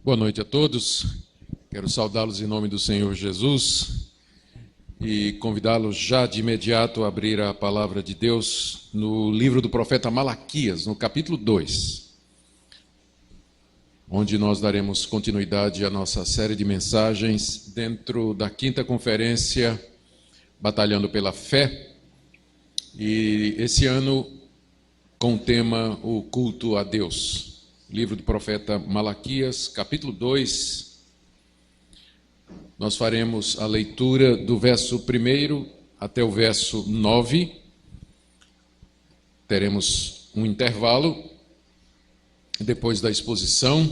Boa noite a todos. Quero saudá-los em nome do Senhor Jesus e convidá-los já de imediato a abrir a palavra de Deus no livro do profeta Malaquias, no capítulo 2, onde nós daremos continuidade à nossa série de mensagens dentro da 5ª conferência Batalhando pela Fé, e esse ano com o tema O Culto a Deus. Livro do profeta Malaquias, capítulo 2, nós faremos a leitura do verso 1 até o verso 9, teremos um intervalo, depois da exposição,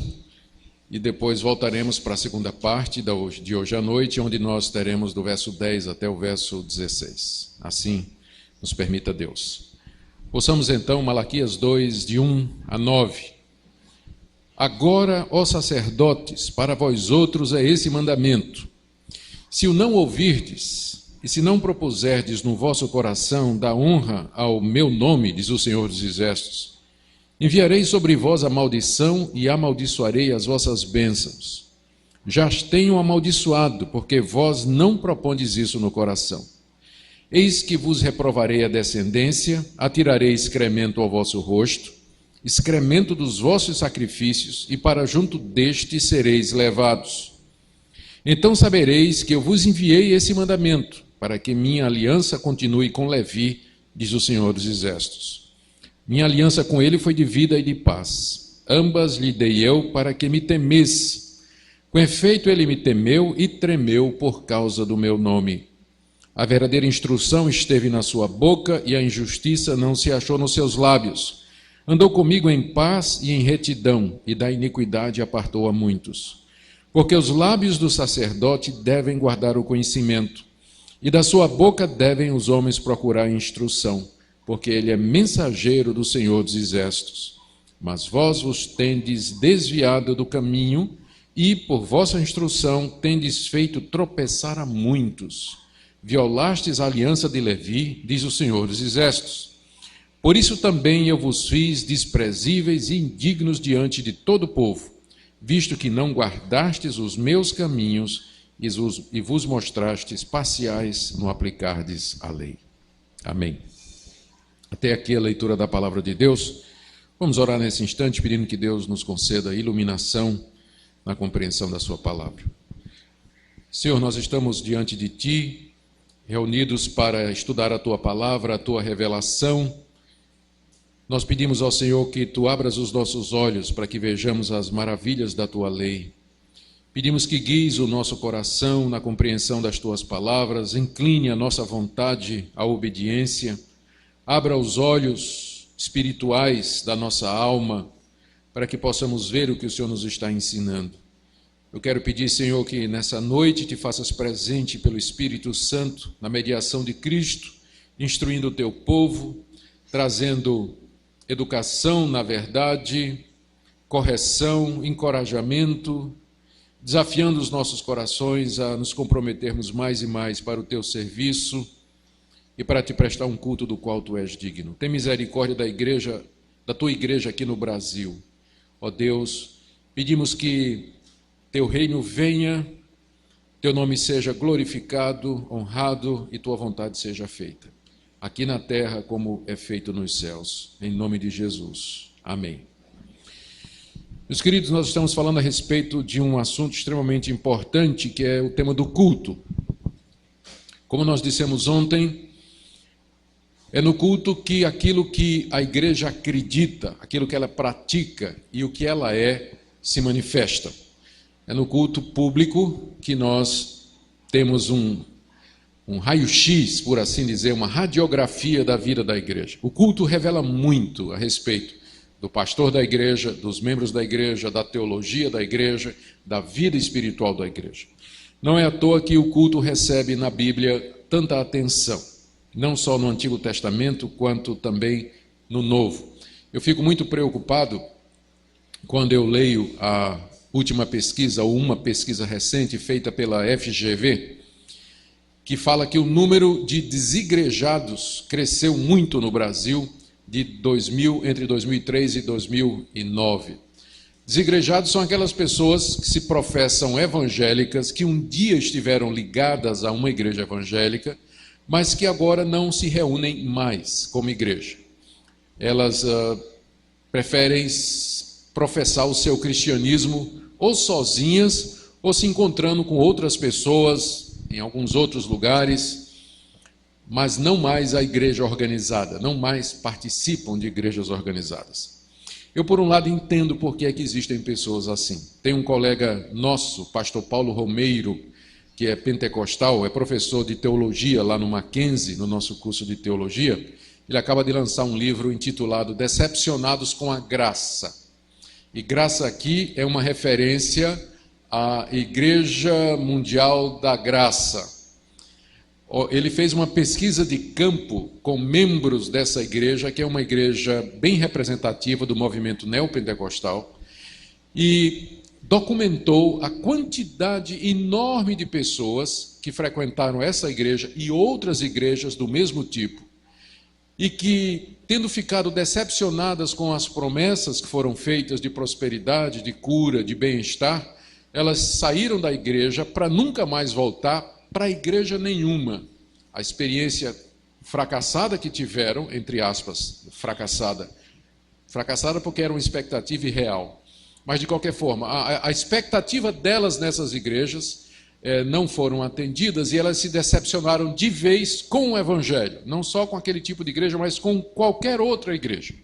e depois voltaremos para a segunda parte de hoje à noite, onde nós teremos do verso 10 até o verso 16, assim nos permita Deus. Ouçamos então Malaquias 2, de 1 a 9. Agora, ó sacerdotes, para vós outros é esse mandamento: se o não ouvirdes, e se não propuserdes no vosso coração dar honra ao meu nome, diz o Senhor dos Exércitos, enviarei sobre vós a maldição e amaldiçoarei as vossas bênçãos. Já as tenho amaldiçoado, porque vós não propondes isso no coração. Eis que vos reprovarei a descendência, atirarei excremento ao vosso rosto, excremento dos vossos sacrifícios, e para junto deste sereis levados. Então sabereis que eu vos enviei esse mandamento, para que minha aliança continue com Levi, diz o Senhor dos Exércitos. Minha aliança com ele foi de vida e de paz. Ambas lhe dei eu para que me temesse. Com efeito, ele me temeu e tremeu por causa do meu nome. A verdadeira instrução esteve na sua boca, e a injustiça não se achou nos seus lábios. Andou comigo em paz e em retidão, e da iniquidade apartou a muitos. Porque os lábios do sacerdote devem guardar o conhecimento, e da sua boca devem os homens procurar instrução, porque ele é mensageiro do Senhor dos Exércitos. Mas vós vos tendes desviado do caminho, e por vossa instrução tendes feito tropeçar a muitos. Violastes a aliança de Levi, diz o Senhor dos Exércitos. Por isso também eu vos fiz desprezíveis e indignos diante de todo o povo, visto que não guardastes os meus caminhos e vos mostrastes parciais no aplicardes a lei. Amém. Até aqui a leitura da palavra de Deus. Vamos orar nesse instante, pedindo que Deus nos conceda iluminação na compreensão da sua palavra. Senhor, nós estamos diante de Ti, reunidos para estudar a Tua palavra, a Tua revelação. Nós pedimos ao Senhor que Tu abras os nossos olhos para que vejamos as maravilhas da Tua lei. Pedimos que guies o nosso coração na compreensão das Tuas palavras, incline a nossa vontade à obediência, abra os olhos espirituais da nossa alma para que possamos ver o que o Senhor nos está ensinando. Eu quero pedir, Senhor, que nessa noite Te faças presente pelo Espírito Santo, na mediação de Cristo, instruindo o Teu povo, trazendo educação na verdade, correção, encorajamento, desafiando os nossos corações a nos comprometermos mais e mais para o Teu serviço e para Te prestar um culto do qual Tu és digno. Tem misericórdia da Tua igreja aqui no Brasil. Ó Deus, pedimos que Teu reino venha, Teu nome seja glorificado, honrado e Tua vontade seja feita, aqui na terra como é feito nos céus, em nome de Jesus. Amém. Meus queridos, nós estamos falando a respeito de um assunto extremamente importante, que é o tema do culto. Como nós dissemos ontem, é no culto que aquilo que a igreja acredita, aquilo que ela pratica e o que ela é, se manifesta. É no culto público que nós temos um raio-x, por assim dizer, uma radiografia da vida da igreja. O culto revela muito a respeito do pastor da igreja, dos membros da igreja, da teologia da igreja, da vida espiritual da igreja. Não é à toa que o culto recebe na Bíblia tanta atenção, não só no Antigo Testamento, quanto também no Novo. Eu fico muito preocupado quando eu leio a última pesquisa, ou uma pesquisa recente feita pela FGV, que fala que o número de desigrejados cresceu muito no Brasil entre 2003 e 2009. Desigrejados são aquelas pessoas que se professam evangélicas, que um dia estiveram ligadas a uma igreja evangélica, mas que agora não se reúnem mais como igreja. Elas preferem professar o seu cristianismo ou sozinhas, ou se encontrando com outras pessoas em alguns outros lugares, mas não mais a igreja organizada, não mais participam de igrejas organizadas. Eu, por um lado, entendo por que é que existem pessoas assim. Tem um colega nosso, pastor Paulo Romeiro, que é pentecostal, é professor de teologia lá no Mackenzie, no nosso curso de teologia. Ele acaba de lançar um livro intitulado Decepcionados com a Graça. E graça aqui é uma referência à Igreja Mundial da Graça. Ele fez uma pesquisa de campo com membros dessa igreja, que é uma igreja bem representativa do movimento neopentecostal, e documentou a quantidade enorme de pessoas que frequentaram essa igreja e outras igrejas do mesmo tipo, e que, tendo ficado decepcionadas com as promessas que foram feitas de prosperidade, de cura, de bem-estar, elas saíram da igreja para nunca mais voltar para a igreja nenhuma. A experiência fracassada que tiveram, entre aspas, fracassada porque era uma expectativa irreal, mas de qualquer forma, a expectativa delas nessas igrejas não foram atendidas e elas se decepcionaram de vez com o evangelho, não só com aquele tipo de igreja, mas com qualquer outra igreja.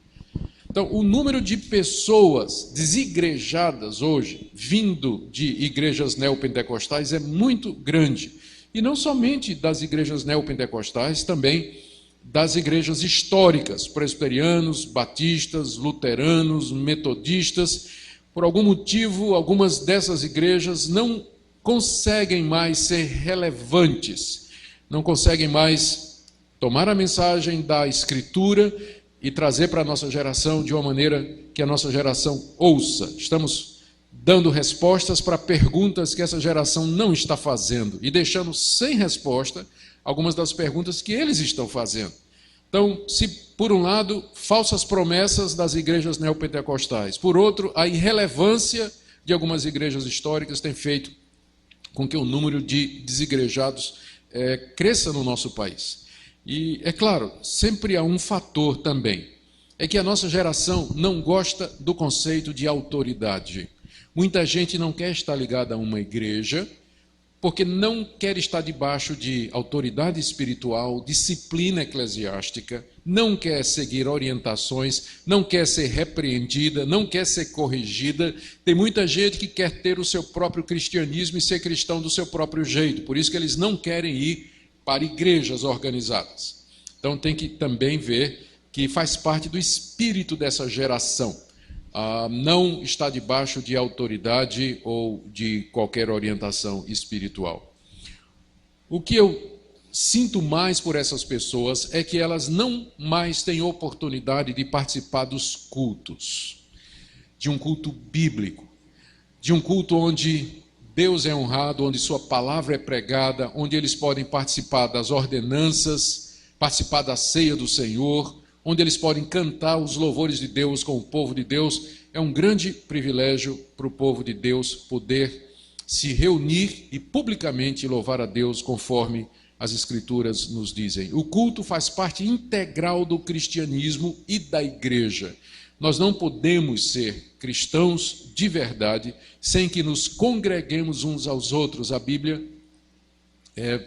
Então, o número de pessoas desigrejadas hoje, vindo de igrejas neopentecostais, é muito grande. E não somente das igrejas neopentecostais, também das igrejas históricas, presbiterianos, batistas, luteranos, metodistas. Por algum motivo, algumas dessas igrejas não conseguem mais ser relevantes, não conseguem mais tomar a mensagem da Escritura e trazer para a nossa geração de uma maneira que a nossa geração ouça. Estamos dando respostas para perguntas que essa geração não está fazendo e deixando sem resposta algumas das perguntas que eles estão fazendo. Então, se por um lado, falsas promessas das igrejas neopentecostais, por outro, a irrelevância de algumas igrejas históricas tem feito com que o número de desigrejados cresça no nosso país. E, é claro, sempre há um fator também, é que a nossa geração não gosta do conceito de autoridade. Muita gente não quer estar ligada a uma igreja, porque não quer estar debaixo de autoridade espiritual, disciplina eclesiástica, não quer seguir orientações, não quer ser repreendida, não quer ser corrigida. Tem muita gente que quer ter o seu próprio cristianismo e ser cristão do seu próprio jeito, por isso que eles não querem ir para igrejas organizadas. Então tem que também ver que faz parte do espírito dessa geração. Não está debaixo de autoridade ou de qualquer orientação espiritual. O que eu sinto mais por essas pessoas é que elas não mais têm oportunidade de participar dos cultos, de um culto bíblico, de um culto onde Deus é honrado, onde sua palavra é pregada, onde eles podem participar das ordenanças, participar da ceia do Senhor, onde eles podem cantar os louvores de Deus com o povo de Deus. É um grande privilégio para o povo de Deus poder se reunir e publicamente louvar a Deus conforme as Escrituras nos dizem. O culto faz parte integral do cristianismo e da igreja. Nós não podemos ser cristãos de verdade sem que nos congreguemos uns aos outros. A Bíblia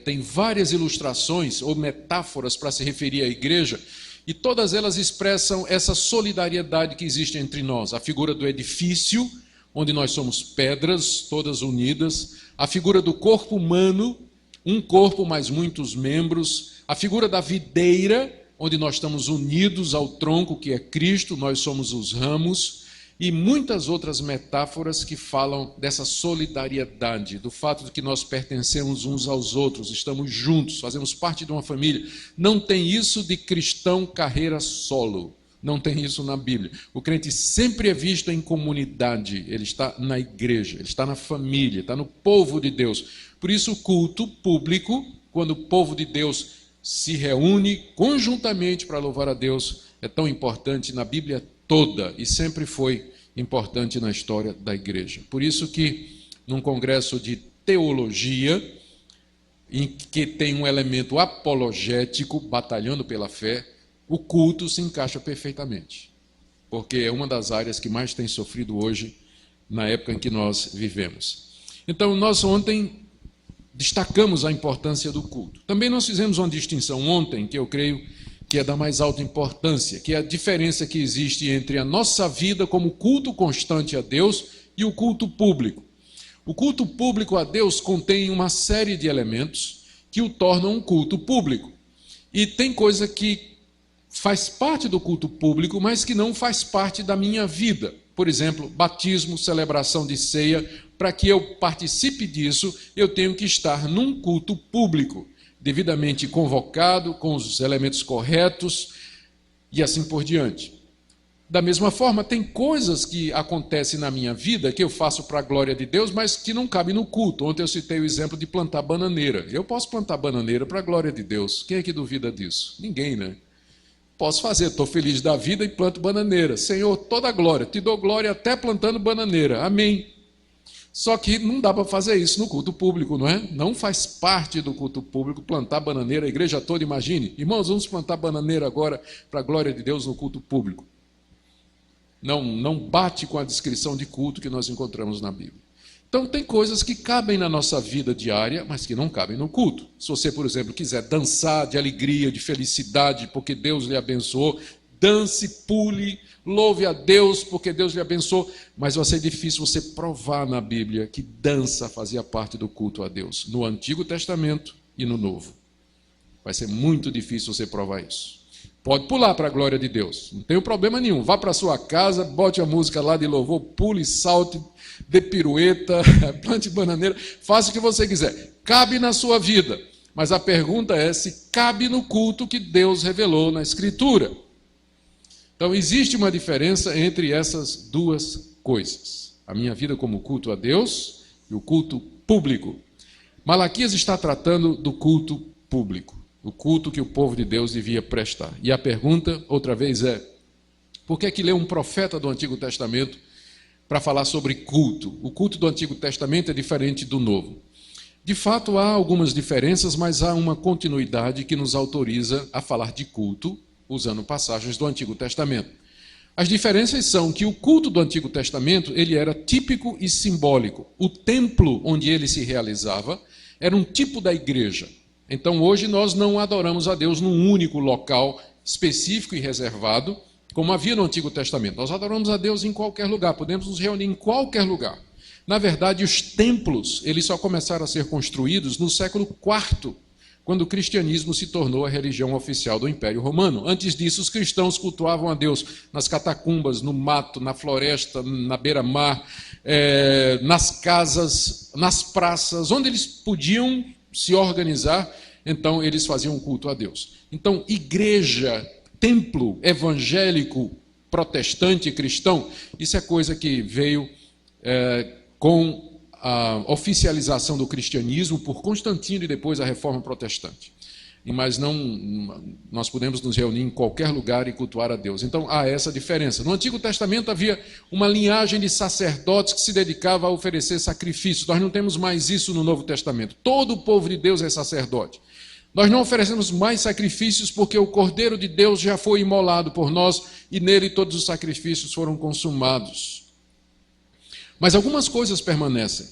tem várias ilustrações ou metáforas para se referir à igreja, e todas elas expressam essa solidariedade que existe entre nós. A figura do edifício, onde nós somos pedras, todas unidas. A figura do corpo humano, um corpo, mas muitos membros. A figura da videira, onde nós estamos unidos ao tronco que é Cristo, nós somos os ramos. E muitas outras metáforas que falam dessa solidariedade, do fato de que nós pertencemos uns aos outros, estamos juntos, fazemos parte de uma família. Não tem isso de cristão carreira solo, não tem isso na Bíblia. O crente sempre é visto em comunidade, ele está na igreja, ele está na família, está no povo de Deus. Por isso o culto público, quando o povo de Deus se reúne conjuntamente para louvar a Deus, é tão importante na Bíblia toda, e sempre foi importante na história da igreja. Por isso que, num congresso de teologia, em que tem um elemento apologético, batalhando pela fé, o culto se encaixa perfeitamente, porque é uma das áreas que mais tem sofrido hoje, na época em que nós vivemos. Então, nós ontem destacamos a importância do culto. Também nós fizemos uma distinção ontem, que eu creio que é da mais alta importância, que é a diferença que existe entre a nossa vida como culto constante a Deus e o culto público. O culto público a Deus contém uma série de elementos que o tornam um culto público. E tem coisa que faz parte do culto público, mas que não faz parte da minha vida. Por exemplo, batismo, celebração de ceia. Para que eu participe disso, eu tenho que estar num culto público, devidamente convocado, com os elementos corretos e assim por diante. Da mesma forma, tem coisas que acontecem na minha vida que eu faço para a glória de Deus, mas que não cabem no culto. Ontem eu citei o exemplo de plantar bananeira. Eu posso plantar bananeira para a glória de Deus. Quem é que duvida disso? Ninguém, né? Posso fazer, estou feliz da vida e planto bananeira. Senhor, toda a glória, te dou glória até plantando bananeira. Amém. Só que não dá para fazer isso no culto público, não é? Não faz parte do culto público plantar bananeira, a igreja toda, imagine. Irmãos, vamos plantar bananeira agora para a glória de Deus no culto público. Não bate com a descrição de culto que nós encontramos na Bíblia. Então, tem coisas que cabem na nossa vida diária, mas que não cabem no culto. Se você, por exemplo, quiser dançar de alegria, de felicidade, porque Deus lhe abençoou, dance, pule, louve a Deus, porque Deus lhe abençoou. Mas vai ser difícil você provar na Bíblia que dança fazia parte do culto a Deus, no Antigo Testamento e no Novo. Vai ser muito difícil você provar isso. Pode pular para a glória de Deus, não tem problema nenhum. Vá para a sua casa, bote a música lá de louvor, pule, salte, dê pirueta, plante bananeira, faça o que você quiser. Cabe na sua vida. Mas a pergunta é se cabe no culto que Deus revelou na Escritura. Então, existe uma diferença entre essas duas coisas. A minha vida como culto a Deus e o culto público. Malaquias está tratando do culto público, o culto que o povo de Deus devia prestar. E a pergunta, outra vez, é: por que é que lê um profeta do Antigo Testamento para falar sobre culto? O culto do Antigo Testamento é diferente do Novo. De fato, há algumas diferenças, mas há uma continuidade que nos autoriza a falar de culto, usando passagens do Antigo Testamento. As diferenças são que o culto do Antigo Testamento ele era típico e simbólico. O templo onde ele se realizava era um tipo da igreja. Então, hoje nós não adoramos a Deus num único local específico e reservado, como havia no Antigo Testamento. Nós adoramos a Deus em qualquer lugar, podemos nos reunir em qualquer lugar. Na verdade, os templos eles só começaram a ser construídos no século IV, quando o cristianismo se tornou a religião oficial do Império Romano. Antes disso, os cristãos cultuavam a Deus nas catacumbas, no mato, na floresta, na beira-mar, nas casas, nas praças, onde eles podiam se organizar, então eles faziam culto a Deus. Então, igreja, templo evangélico, protestante, cristão, isso é coisa que veio com a oficialização do cristianismo por Constantino e depois a Reforma Protestante. Mas nós podemos nos reunir em qualquer lugar e cultuar a Deus. Então há essa diferença. No Antigo Testamento havia uma linhagem de sacerdotes que se dedicava a oferecer sacrifícios. Nós não temos mais isso no Novo Testamento. Todo o povo de Deus é sacerdote. Nós não oferecemos mais sacrifícios porque o Cordeiro de Deus já foi imolado por nós e nele todos os sacrifícios foram consumados. Mas algumas coisas permanecem.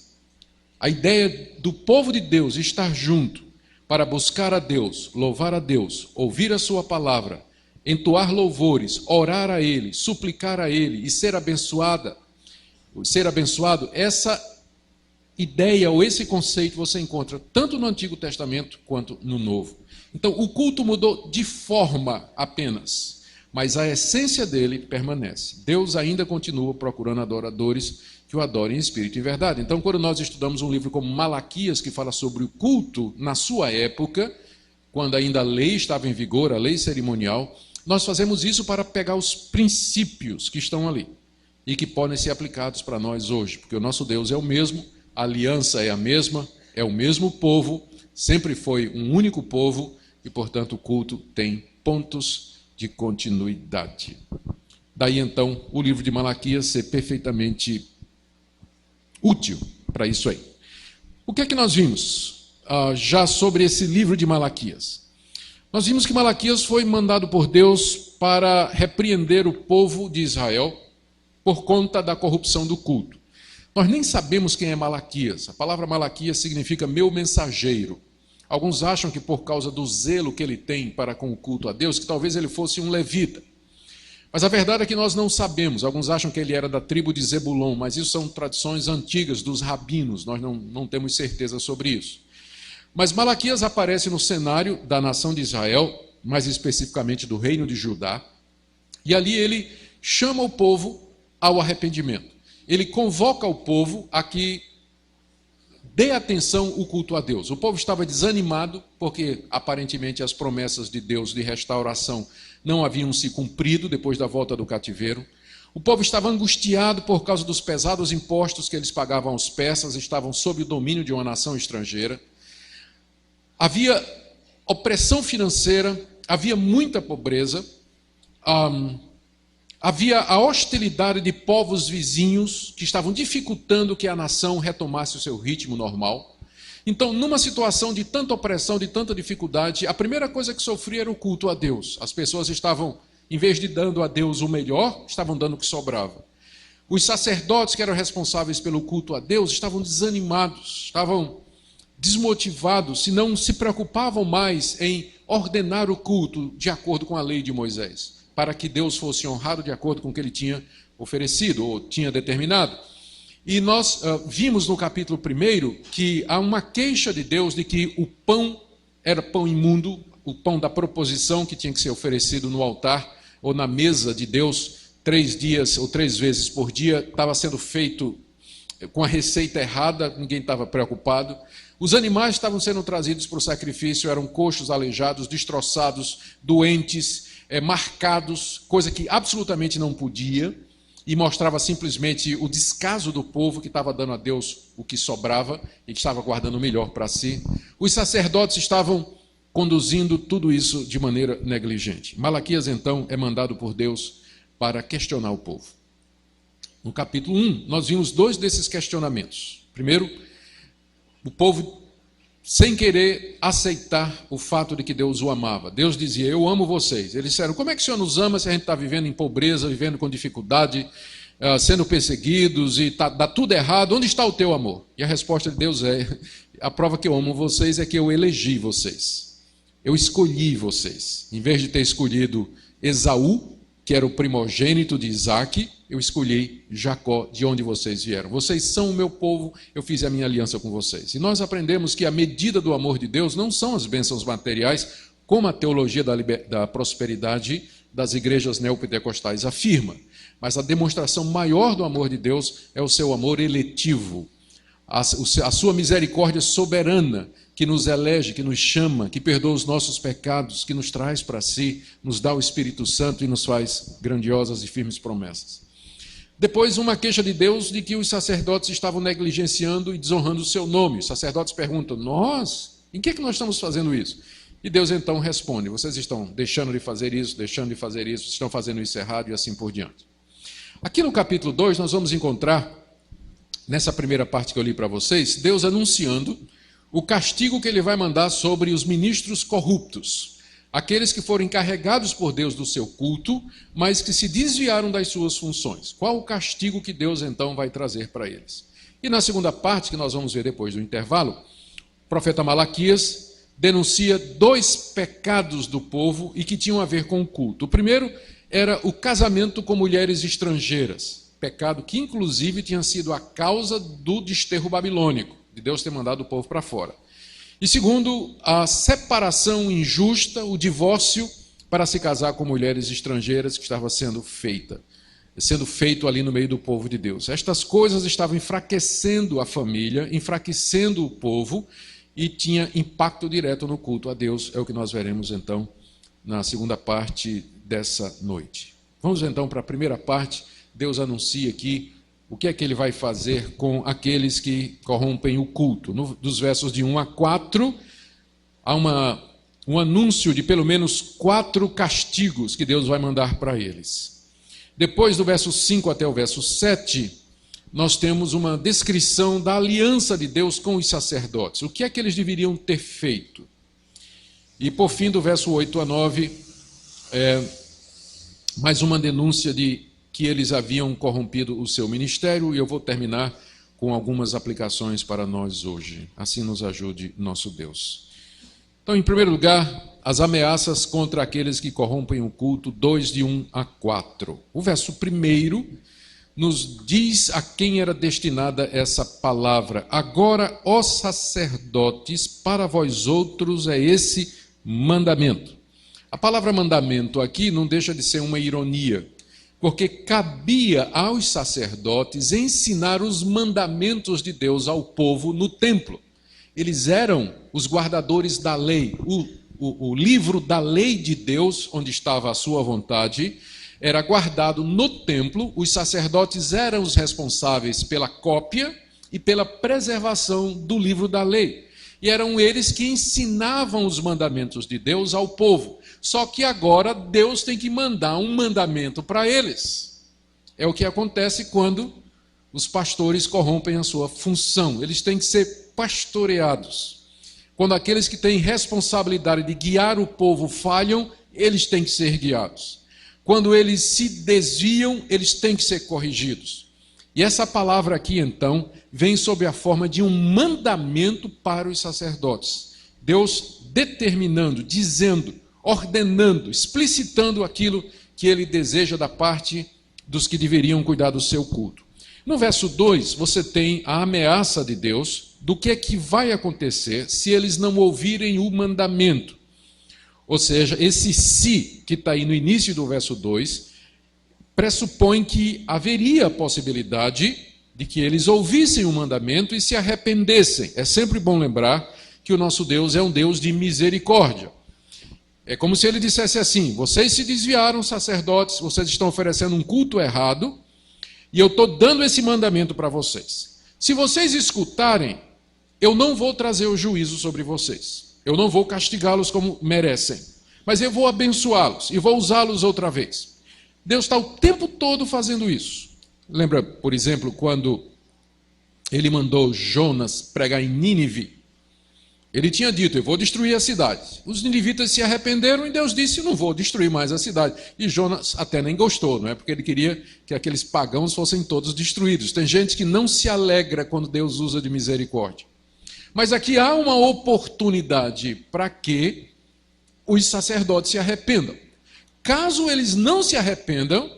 A ideia do povo de Deus estar junto para buscar a Deus, louvar a Deus, ouvir a sua palavra, entoar louvores, orar a Ele, suplicar a Ele e ser abençoado, essa ideia ou esse conceito você encontra tanto no Antigo Testamento quanto no Novo. Então o culto mudou de forma apenas, mas a essência dele permanece. Deus ainda continua procurando adoradores que o adorem em espírito e em verdade. Então, quando nós estudamos um livro como Malaquias, que fala sobre o culto na sua época, quando ainda a lei estava em vigor, a lei cerimonial, nós fazemos isso para pegar os princípios que estão ali e que podem ser aplicados para nós hoje, porque o nosso Deus é o mesmo, a aliança é a mesma, é o mesmo povo, sempre foi um único povo e, portanto, o culto tem pontos de continuidade. Daí então o livro de Malaquias ser perfeitamente útil para isso aí. O que é que nós vimos já sobre esse livro de Malaquias? Nós vimos que Malaquias foi mandado por Deus para repreender o povo de Israel por conta da corrupção do culto. Nós nem sabemos quem é Malaquias. A palavra Malaquias significa meu mensageiro. Alguns acham que por causa do zelo que ele tem para com o culto a Deus, que talvez ele fosse um levita. Mas a verdade é que nós não sabemos. Alguns acham que ele era da tribo de Zebulon, mas isso são tradições antigas dos rabinos, nós não temos certeza sobre isso. Mas Malaquias aparece no cenário da nação de Israel, mais especificamente do reino de Judá, e ali ele chama o povo ao arrependimento. Ele convoca o povo a que dê atenção ao culto a Deus. O povo estava desanimado, porque aparentemente as promessas de Deus de restauração não haviam se cumprido depois da volta do cativeiro. O povo estava angustiado por causa dos pesados impostos que eles pagavam aos persas, estavam sob o domínio de uma nação estrangeira. Havia opressão financeira, havia muita pobreza, havia a hostilidade de povos vizinhos que estavam dificultando que a nação retomasse o seu ritmo normal. Então, numa situação de tanta opressão, de tanta dificuldade, a primeira coisa que sofria era o culto a Deus. As pessoas estavam, em vez de dando a Deus o melhor, estavam dando o que sobrava. Os sacerdotes que eram responsáveis pelo culto a Deus estavam desanimados, estavam desmotivados, se não se preocupavam mais em ordenar o culto de acordo com a lei de Moisés, para que Deus fosse honrado de acordo com o que ele tinha oferecido ou tinha determinado. E nós vimos no capítulo 1 que há uma queixa de Deus de que o pão era pão imundo, o pão da proposição que tinha que ser oferecido no altar ou na mesa de Deus 3 dias ou 3 vezes por dia, estava sendo feito com a receita errada, ninguém estava preocupado. Os animais estavam sendo trazidos para o sacrifício, eram coxos, aleijados, destroçados, doentes, marcados, coisa que absolutamente não podia, e mostrava simplesmente o descaso do povo que estava dando a Deus o que sobrava e que estava guardando o melhor para si. Os sacerdotes estavam conduzindo tudo isso de maneira negligente. Malaquias, então, é mandado por Deus para questionar o povo. No capítulo 1, nós vimos 2 desses questionamentos. Primeiro, o povo, sem querer aceitar o fato de que Deus o amava. Deus dizia, eu amo vocês. Eles disseram, como é que o Senhor nos ama se a gente está vivendo em pobreza, vivendo com dificuldade, sendo perseguidos e dá tudo errado? Onde está o teu amor? E a resposta de Deus é, a prova que eu amo vocês é que eu elegi vocês. Eu escolhi vocês. Em vez de ter escolhido Esaú, que era o primogênito de Isaac, eu escolhi Jacó, de onde vocês vieram. Vocês são o meu povo, eu fiz a minha aliança com vocês. E nós aprendemos que a medida do amor de Deus não são as bênçãos materiais, como a teologia da prosperidade das igrejas neopentecostais afirma. Mas a demonstração maior do amor de Deus é o seu amor eletivo, a sua misericórdia soberana, que nos elege, que nos chama, que perdoa os nossos pecados, que nos traz para si, nos dá o Espírito Santo e nos faz grandiosas e firmes promessas. Depois, uma queixa de Deus de que os sacerdotes estavam negligenciando e desonrando o seu nome. Os sacerdotes perguntam, nós? Em que nós estamos fazendo isso? E Deus então responde, vocês estão deixando de fazer isso, estão fazendo isso errado e assim por diante. Aqui no capítulo 2, nós vamos encontrar, nessa primeira parte que eu li para vocês, Deus anunciando o castigo que ele vai mandar sobre os ministros corruptos, aqueles que foram encarregados por Deus do seu culto, mas que se desviaram das suas funções. Qual o castigo que Deus então vai trazer para eles? E na segunda parte, que nós vamos ver depois do intervalo, o profeta Malaquias denuncia 2 pecados do povo e que tinham a ver com o culto. O primeiro era o casamento com mulheres estrangeiras, pecado que inclusive tinha sido a causa do desterro babilônico, de Deus ter mandado o povo para fora. E segundo, a separação injusta, o divórcio para se casar com mulheres estrangeiras que estava sendo feito ali no meio do povo de Deus. Estas coisas estavam enfraquecendo a família, enfraquecendo o povo e tinha impacto direto no culto a Deus. É o que nós veremos então na segunda parte dessa noite. Vamos então para a primeira parte. Deus anuncia aqui o que é que ele vai fazer com aqueles que corrompem o culto. Dos versos de 1 a 4, há um anúncio de pelo menos 4 castigos que Deus vai mandar para eles. Depois do verso 5 até o verso 7, nós temos uma descrição da aliança de Deus com os sacerdotes. O que é que eles deveriam ter feito? E por fim, do verso 8 a 9, mais uma denúncia de que eles haviam corrompido o seu ministério, e eu vou terminar com algumas aplicações para nós hoje. Assim nos ajude nosso Deus. Então, em primeiro lugar, as ameaças contra aqueles que corrompem o culto, 2, de 1 a 4. O verso 1 nos diz a quem era destinada essa palavra. Agora, ó sacerdotes, para vós outros é esse mandamento. A palavra mandamento aqui não deixa de ser uma ironia, porque cabia aos sacerdotes ensinar os mandamentos de Deus ao povo no templo. Eles eram os guardadores da lei. O livro da lei de Deus, onde estava a sua vontade, era guardado no templo. Os sacerdotes eram os responsáveis pela cópia e pela preservação do livro da lei. E eram eles que ensinavam os mandamentos de Deus ao povo. Só que agora Deus tem que mandar um mandamento para eles. É o que acontece quando os pastores corrompem a sua função. Eles têm que ser pastoreados. Quando aqueles que têm responsabilidade de guiar o povo falham, eles têm que ser guiados. Quando eles se desviam, eles têm que ser corrigidos. E essa palavra aqui, então, vem sob a forma de um mandamento para os sacerdotes. Deus determinando, dizendo, ordenando, explicitando aquilo que ele deseja da parte dos que deveriam cuidar do seu culto. No verso 2, você tem a ameaça de Deus do que é que vai acontecer se eles não ouvirem o mandamento. Ou seja, esse se que está aí no início do verso 2, pressupõe que haveria a possibilidade de que eles ouvissem o mandamento e se arrependessem. É sempre bom lembrar que o nosso Deus é um Deus de misericórdia. É como se ele dissesse assim: vocês se desviaram, sacerdotes, vocês estão oferecendo um culto errado, e eu estou dando esse mandamento para vocês. Se vocês escutarem, eu não vou trazer o juízo sobre vocês. Eu não vou castigá-los como merecem. Mas eu vou abençoá-los e vou usá-los outra vez. Deus está o tempo todo fazendo isso. Lembra, por exemplo, quando ele mandou Jonas pregar em Nínive? Ele tinha dito: eu vou destruir a cidade. Os ninivitas se arrependeram e Deus disse: não vou destruir mais a cidade. E Jonas até nem gostou, não é? Porque ele queria que aqueles pagãos fossem todos destruídos. Tem gente que não se alegra quando Deus usa de misericórdia. Mas aqui há uma oportunidade para que os sacerdotes se arrependam. Caso eles não se arrependam,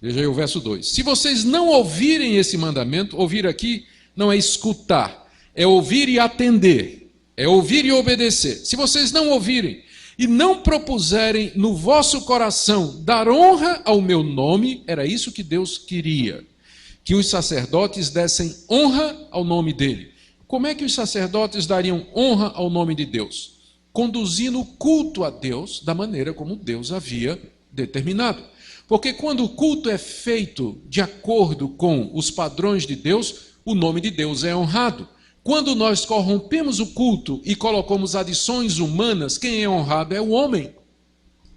veja aí o verso 2. Se vocês não ouvirem esse mandamento, ouvir aqui não é escutar, é ouvir e atender, é ouvir e obedecer. Se vocês não ouvirem e não propuserem no vosso coração dar honra ao meu nome, era isso que Deus queria, que os sacerdotes dessem honra ao nome dele. Como é que os sacerdotes dariam honra ao nome de Deus? Conduzindo o culto a Deus da maneira como Deus havia determinado. Porque quando o culto é feito de acordo com os padrões de Deus, o nome de Deus é honrado. Quando nós corrompemos o culto e colocamos adições humanas, quem é honrado é o homem.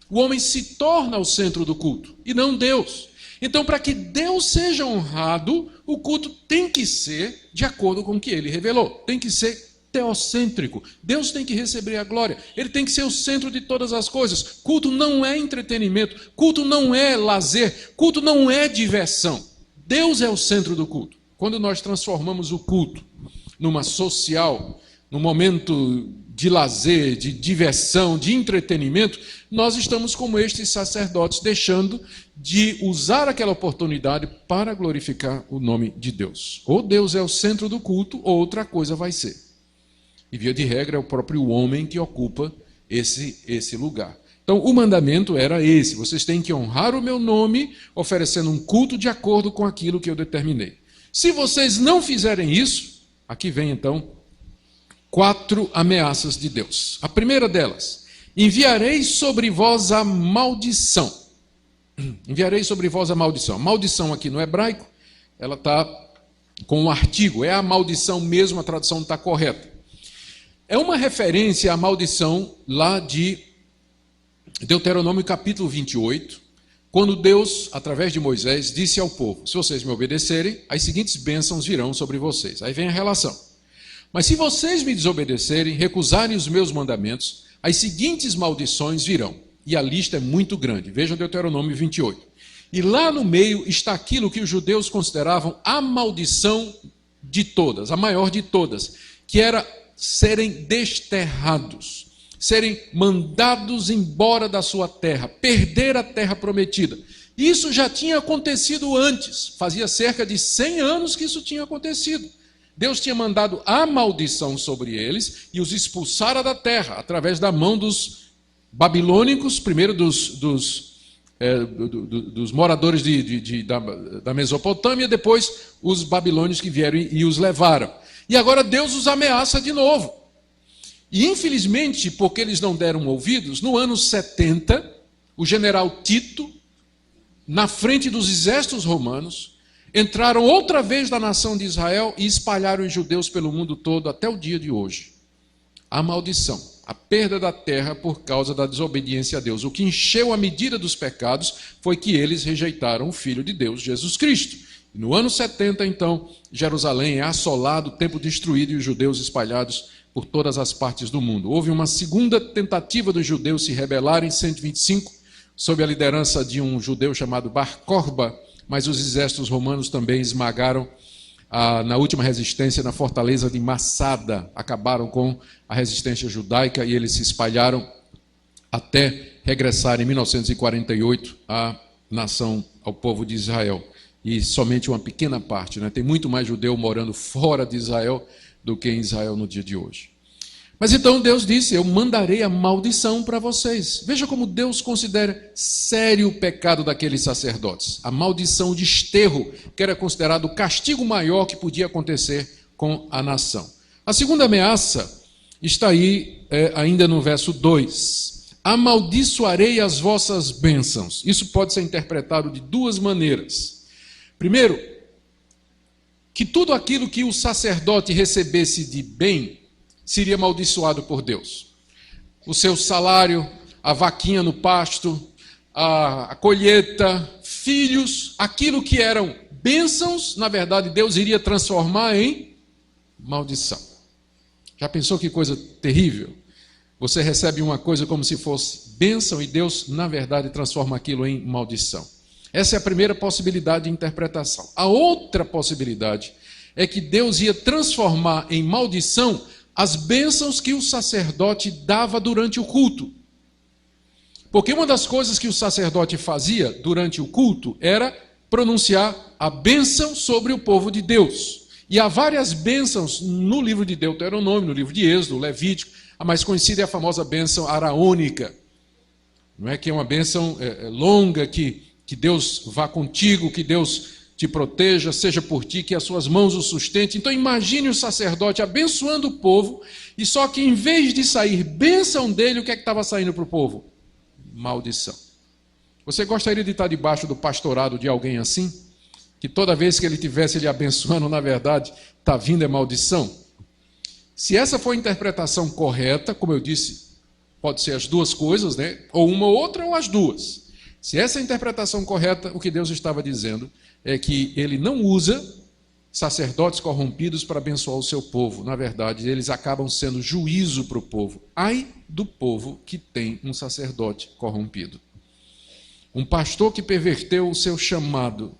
O homem se torna o centro do culto e não Deus. Então, para que Deus seja honrado, o culto tem que ser de acordo com o que ele revelou. Tem que ser teocêntrico. Deus tem que receber a glória. Ele tem que ser o centro de todas as coisas. Culto não é entretenimento. Culto não é lazer. Culto não é diversão. Deus é o centro do culto. Quando nós transformamos o culto numa social, num momento de lazer, de diversão, de entretenimento, nós estamos como estes sacerdotes, deixando de usar aquela oportunidade para glorificar o nome de Deus. Ou Deus é o centro do culto, ou outra coisa vai ser. E via de regra é o próprio homem que ocupa esse lugar. Então o mandamento era esse: vocês têm que honrar o meu nome, oferecendo um culto de acordo com aquilo que eu determinei. Se vocês não fizerem isso, aqui vem então 4 ameaças de Deus. A primeira delas: enviarei sobre vós a maldição. Enviarei sobre vós a maldição. Maldição aqui no hebraico, ela está com um artigo, é a maldição mesmo, a tradução não está correta. É uma referência à maldição lá de Deuteronômio capítulo 28, quando Deus, através de Moisés, disse ao povo: se vocês me obedecerem, as seguintes bênçãos virão sobre vocês. Aí vem a relação. Mas se vocês me desobedecerem, recusarem os meus mandamentos, as seguintes maldições virão. E a lista é muito grande. Veja Deuteronômio 28. E lá no meio está aquilo que os judeus consideravam a maldição de todas, a maior de todas, que era serem desterrados, serem mandados embora da sua terra, perder a terra prometida. Isso já tinha acontecido antes, fazia cerca de 100 anos que isso tinha acontecido. Deus tinha mandado a maldição sobre eles e os expulsara da terra, através da mão dos babilônicos, primeiro dos moradores da Mesopotâmia, depois os babilônios que vieram e os levaram. E agora Deus os ameaça de novo. E infelizmente, porque eles não deram ouvidos, no ano 70, o general Tito, na frente dos exércitos romanos, entraram outra vez na nação de Israel e espalharam os judeus pelo mundo todo até o dia de hoje. A maldição, a perda da terra por causa da desobediência a Deus. O que encheu a medida dos pecados foi que eles rejeitaram o Filho de Deus, Jesus Cristo. E no ano 70, então, Jerusalém é assolado, o templo destruído e os judeus espalhados por todas as partes do mundo. Houve uma segunda tentativa dos judeus se rebelarem em 125, sob a liderança de um judeu chamado Bar Corba, mas os exércitos romanos também esmagaram na última resistência na fortaleza de Massada, acabaram com a resistência judaica e eles se espalharam até regressar em 1948 à nação, ao povo de Israel. E somente uma pequena parte, né? Tem muito mais judeu morando fora de Israel do que em Israel no dia de hoje. Mas então Deus disse: eu mandarei a maldição para vocês. Veja como Deus considera sério o pecado daqueles sacerdotes. A maldição de esterro, que era considerado o castigo maior que podia acontecer com a nação. A segunda ameaça está aí ainda no verso 2. Amaldiçoarei as vossas bênçãos. Isso pode ser interpretado de duas maneiras. Primeiro, que tudo aquilo que o sacerdote recebesse de bem seria amaldiçoado por Deus. O seu salário, a vaquinha no pasto, a colheita, filhos, aquilo que eram bênçãos, na verdade Deus iria transformar em maldição. Já pensou que coisa terrível? Você recebe uma coisa como se fosse bênção e Deus, na verdade, transforma aquilo em maldição. Essa é a primeira possibilidade de interpretação. A outra possibilidade é que Deus ia transformar em maldição as bênçãos que o sacerdote dava durante o culto. Porque uma das coisas que o sacerdote fazia durante o culto era pronunciar a bênção sobre o povo de Deus. E há várias bênçãos no livro de Deuteronômio, no livro de Êxodo, Levítico. A mais conhecida é a famosa bênção araônica. Não é que é uma bênção longa, que Deus vá contigo, que Deus te proteja, seja por ti, que as suas mãos o sustentem. Então imagine o sacerdote abençoando o povo, e só que em vez de sair bênção dele, o que é que estava saindo para o povo? Maldição. Você gostaria de estar debaixo do pastorado de alguém assim? Que toda vez que ele estivesse ele abençoando, na verdade, está vindo é maldição? Se essa for a interpretação correta, como eu disse, pode ser as duas coisas, né? Ou uma ou outra, ou as duas. Se essa é a interpretação correta, o que Deus estava dizendo é que ele não usa sacerdotes corrompidos para abençoar o seu povo. Na verdade, eles acabam sendo juízo para o povo. Ai do povo que tem um sacerdote corrompido. Um pastor que perverteu o seu chamado.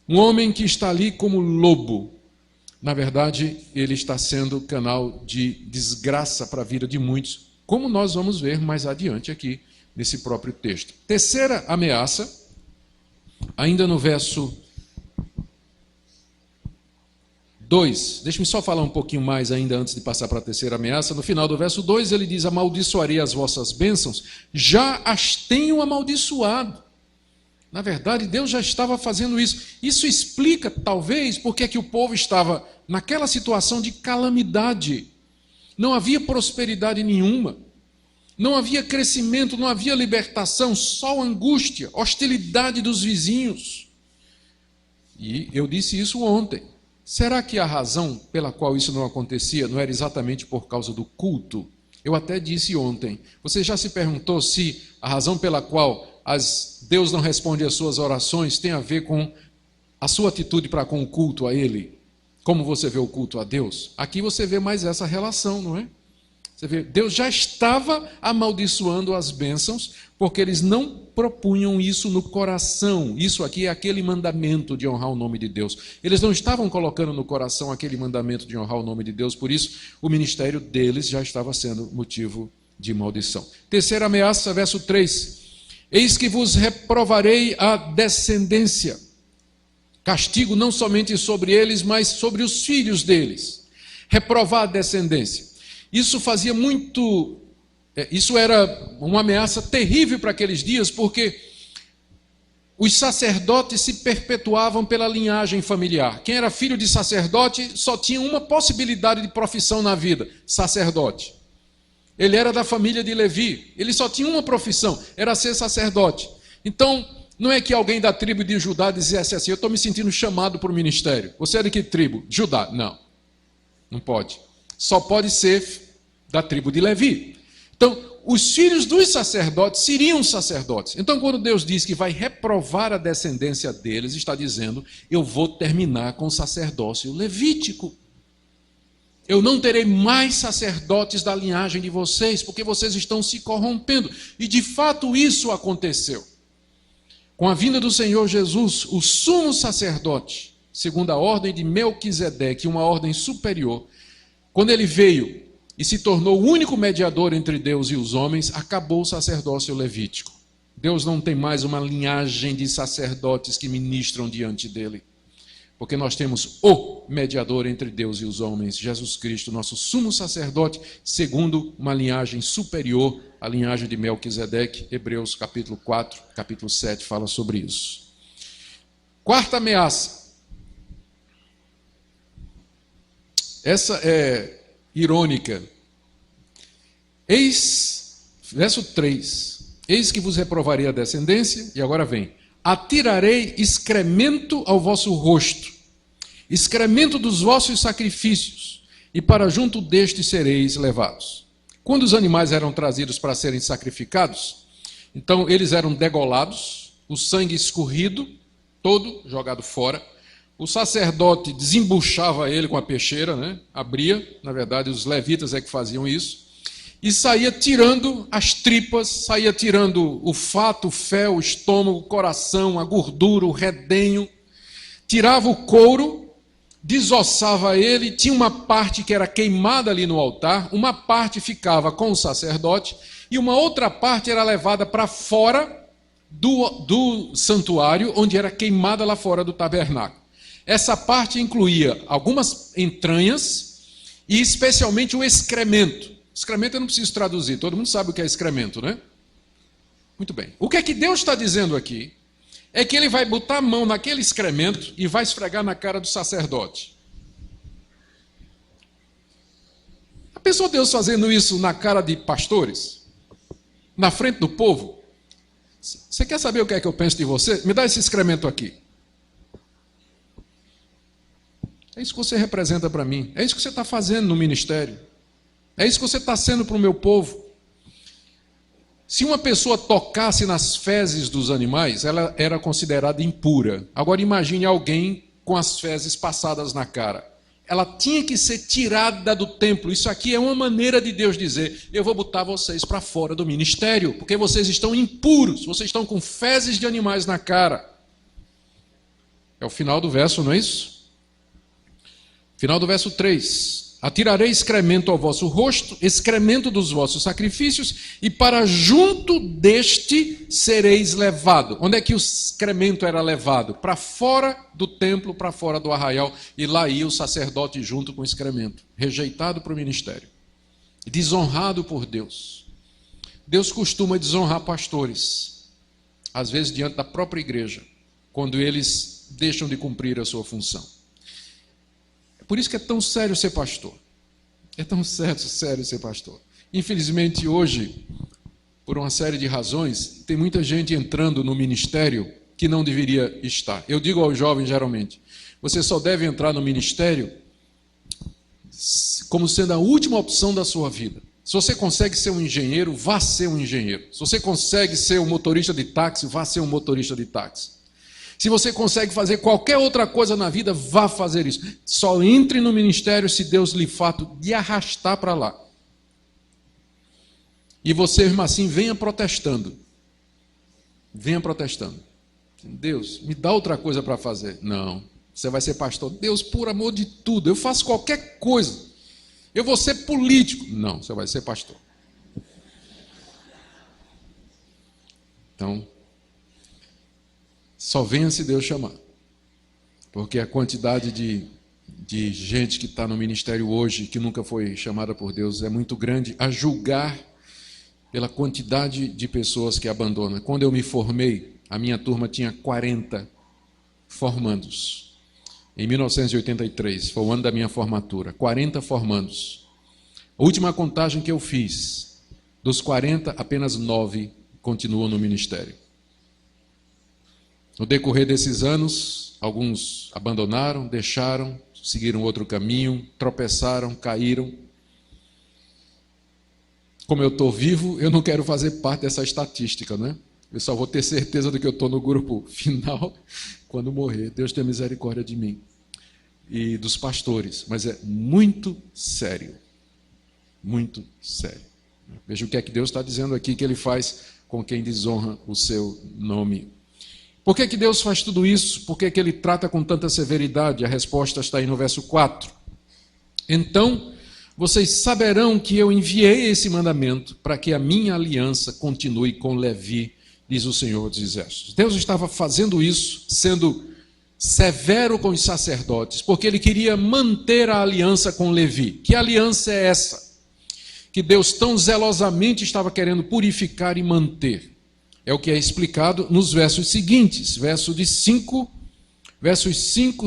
Um homem que está ali como lobo. Na verdade, ele está sendo canal de desgraça para a vida de muitos, como nós vamos ver mais adiante aqui nesse próprio texto. Terceira ameaça, ainda no verso 2. Deixe-me só falar um pouquinho mais ainda antes de passar para a terceira ameaça. No final do verso 2 ele diz: amaldiçoarei as vossas bênçãos, já as tenho amaldiçoado. Na verdade, Deus já estava fazendo isso. Isso explica, talvez, porque que o povo estava naquela situação de calamidade. Não havia prosperidade nenhuma. Não havia crescimento, não havia libertação, só angústia, hostilidade dos vizinhos. E eu disse isso ontem. Será que a razão pela qual isso não acontecia não era exatamente por causa do culto? Eu até disse ontem. Você já se perguntou se a razão pela qual Deus não responde às suas orações tem a ver com a sua atitude para com o culto a Ele. Como você vê o culto a Deus? Aqui você vê mais essa relação, não é? Você vê, Deus já estava amaldiçoando as bênçãos, porque eles não propunham isso no coração. Isso aqui é aquele mandamento de honrar o nome de Deus. Eles não estavam colocando no coração aquele mandamento de honrar o nome de Deus, por isso o ministério deles já estava sendo motivo de maldição. Terceira ameaça, verso 3. Eis que vos reprovarei a descendência. Castigo não somente sobre eles, mas sobre os filhos deles. Reprovar a descendência. Isso era uma ameaça terrível para aqueles dias, porque os sacerdotes se perpetuavam pela linhagem familiar. Quem era filho de sacerdote só tinha uma possibilidade de profissão na vida: sacerdote. Ele era da família de Levi, ele só tinha uma profissão, era ser sacerdote. Então, não é que alguém da tribo de Judá dissesse assim: eu estou me sentindo chamado para o ministério. Você é de que tribo? Judá. Não, não pode. Só pode ser da tribo de Levi. Então, os filhos dos sacerdotes seriam sacerdotes. Então, quando Deus diz que vai reprovar a descendência deles, está dizendo: eu vou terminar com o sacerdócio levítico. Eu não terei mais sacerdotes da linhagem de vocês, porque vocês estão se corrompendo. E de fato isso aconteceu. Com a vinda do Senhor Jesus, o sumo sacerdote, segundo a ordem de Melquisedeque, uma ordem superior, quando ele veio e se tornou o único mediador entre Deus e os homens, acabou o sacerdócio levítico. Deus não tem mais uma linhagem de sacerdotes que ministram diante dele, porque nós temos o mediador entre Deus e os homens, Jesus Cristo, nosso sumo sacerdote, segundo uma linhagem superior, a linhagem de Melquisedeque. Hebreus capítulo 4, capítulo 7 fala sobre isso. Quarta ameaça. Essa é irônica. Verso 3. Eis que vos reprovarei a descendência, e agora vem: atirarei excremento ao vosso rosto, excremento dos vossos sacrifícios, e para junto deste sereis levados. Quando os animais eram trazidos para serem sacrificados, então eles eram degolados, o sangue escorrido, todo jogado fora. O sacerdote desembuchava ele com a peixeira, né? Abria, na verdade os levitas é que faziam isso, e saía tirando as tripas, saía tirando o fato, o fel, o estômago, o coração, a gordura, o redenho, tirava o couro, desossava ele, tinha uma parte que era queimada ali no altar, uma parte ficava com o sacerdote, e uma outra parte era levada para fora do santuário, onde era queimada lá fora do tabernáculo. Essa parte incluía algumas entranhas e especialmente o excremento. Excremento eu não preciso traduzir, todo mundo sabe o que é excremento, né? Muito bem. O que é que Deus está dizendo aqui? É que ele vai botar a mão naquele excremento e vai esfregar na cara do sacerdote. Já pensou Deus fazendo isso na cara de pastores? Na frente do povo? Você quer saber o que é que eu penso de você? Me dá esse excremento aqui. É isso que você representa para mim. É isso que você está fazendo no ministério. É isso que você está sendo para o meu povo. Se uma pessoa tocasse nas fezes dos animais, ela era considerada impura. Agora imagine alguém com as fezes passadas na cara. Ela tinha que ser tirada do templo. Isso aqui é uma maneira de Deus dizer: eu vou botar vocês para fora do ministério, porque vocês estão impuros, vocês estão com fezes de animais na cara. É o final do verso, não é isso? Final do verso 3. Atirarei excremento ao vosso rosto, excremento dos vossos sacrifícios, e para junto deste sereis levado. Onde é que o excremento era levado? Para fora do templo, para fora do arraial, e lá ia o sacerdote junto com o excremento, rejeitado para o ministério, desonrado por Deus. Deus costuma desonrar pastores, às vezes diante da própria igreja, quando eles deixam de cumprir a sua função. Por isso que é tão sério ser pastor. É tão sério ser pastor. Infelizmente, hoje, por uma série de razões, tem muita gente entrando no ministério que não deveria estar. Eu digo aos jovens, geralmente, você só deve entrar no ministério como sendo a última opção da sua vida. Se você consegue ser um engenheiro, vá ser um engenheiro. Se você consegue ser um motorista de táxi, vá ser um motorista de táxi. Se você consegue fazer qualquer outra coisa na vida, vá fazer isso. Só entre no ministério se Deus lhe fato de arrastar para lá. E você, mesmo assim, venha protestando. Venha protestando. Deus, me dá outra coisa para fazer. Não, você vai ser pastor. Deus, por amor de tudo, eu faço qualquer coisa. Eu vou ser político. Não, você vai ser pastor. Então, só venha se Deus chamar. Porque a quantidade de gente que está no ministério hoje, que nunca foi chamada por Deus, é muito grande, a julgar pela quantidade de pessoas que abandonam. Quando eu me formei, a minha turma tinha 40 formandos. Em 1983, foi o ano da minha formatura, 40 formandos. A última contagem que eu fiz, dos 40, apenas 9 continuam no ministério. No decorrer desses anos, alguns abandonaram, deixaram, seguiram outro caminho, tropeçaram, caíram. Como eu estou vivo, eu não quero fazer parte dessa estatística, né? Eu só vou ter certeza de que eu estou no grupo final quando morrer. Deus tenha misericórdia de mim e dos pastores. Mas é muito sério. Muito sério. Veja o que é que Deus está dizendo aqui, que Ele faz com quem desonra o seu nome. Por que Deus faz tudo isso? Por que Ele trata com tanta severidade? A resposta está aí no verso 4. Então, vocês saberão que eu enviei esse mandamento para que a minha aliança continue com Levi, diz o Senhor dos Exércitos. Deus estava fazendo isso, sendo severo com os sacerdotes, porque Ele queria manter a aliança com Levi. Que aliança é essa? Que Deus tão zelosamente estava querendo purificar e manter. É o que é explicado nos versos seguintes, versos 5,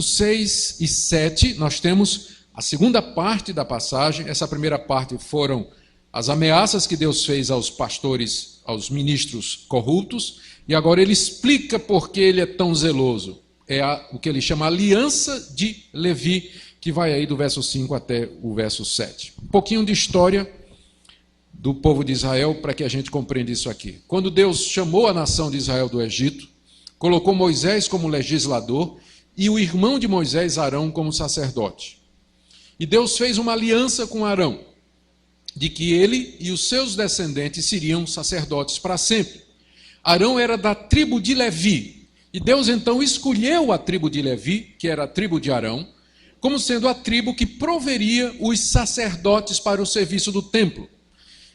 6 e 7, nós temos a segunda parte da passagem. Essa primeira parte foram as ameaças que Deus fez aos pastores, aos ministros corruptos, e agora Ele explica por que Ele é tão zeloso. É o que Ele chama aliança de Levi, que vai aí do verso 5 até o verso 7. Um pouquinho de história do povo de Israel para que a gente compreenda isso aqui. Quando Deus chamou a nação de Israel do Egito, colocou Moisés como legislador e o irmão de Moisés, Arão, como sacerdote. E Deus fez uma aliança com Arão, de que ele e os seus descendentes seriam sacerdotes para sempre. Arão era da tribo de Levi, e Deus então escolheu a tribo de Levi, que era a tribo de Arão, como sendo a tribo que proveria os sacerdotes para o serviço do templo.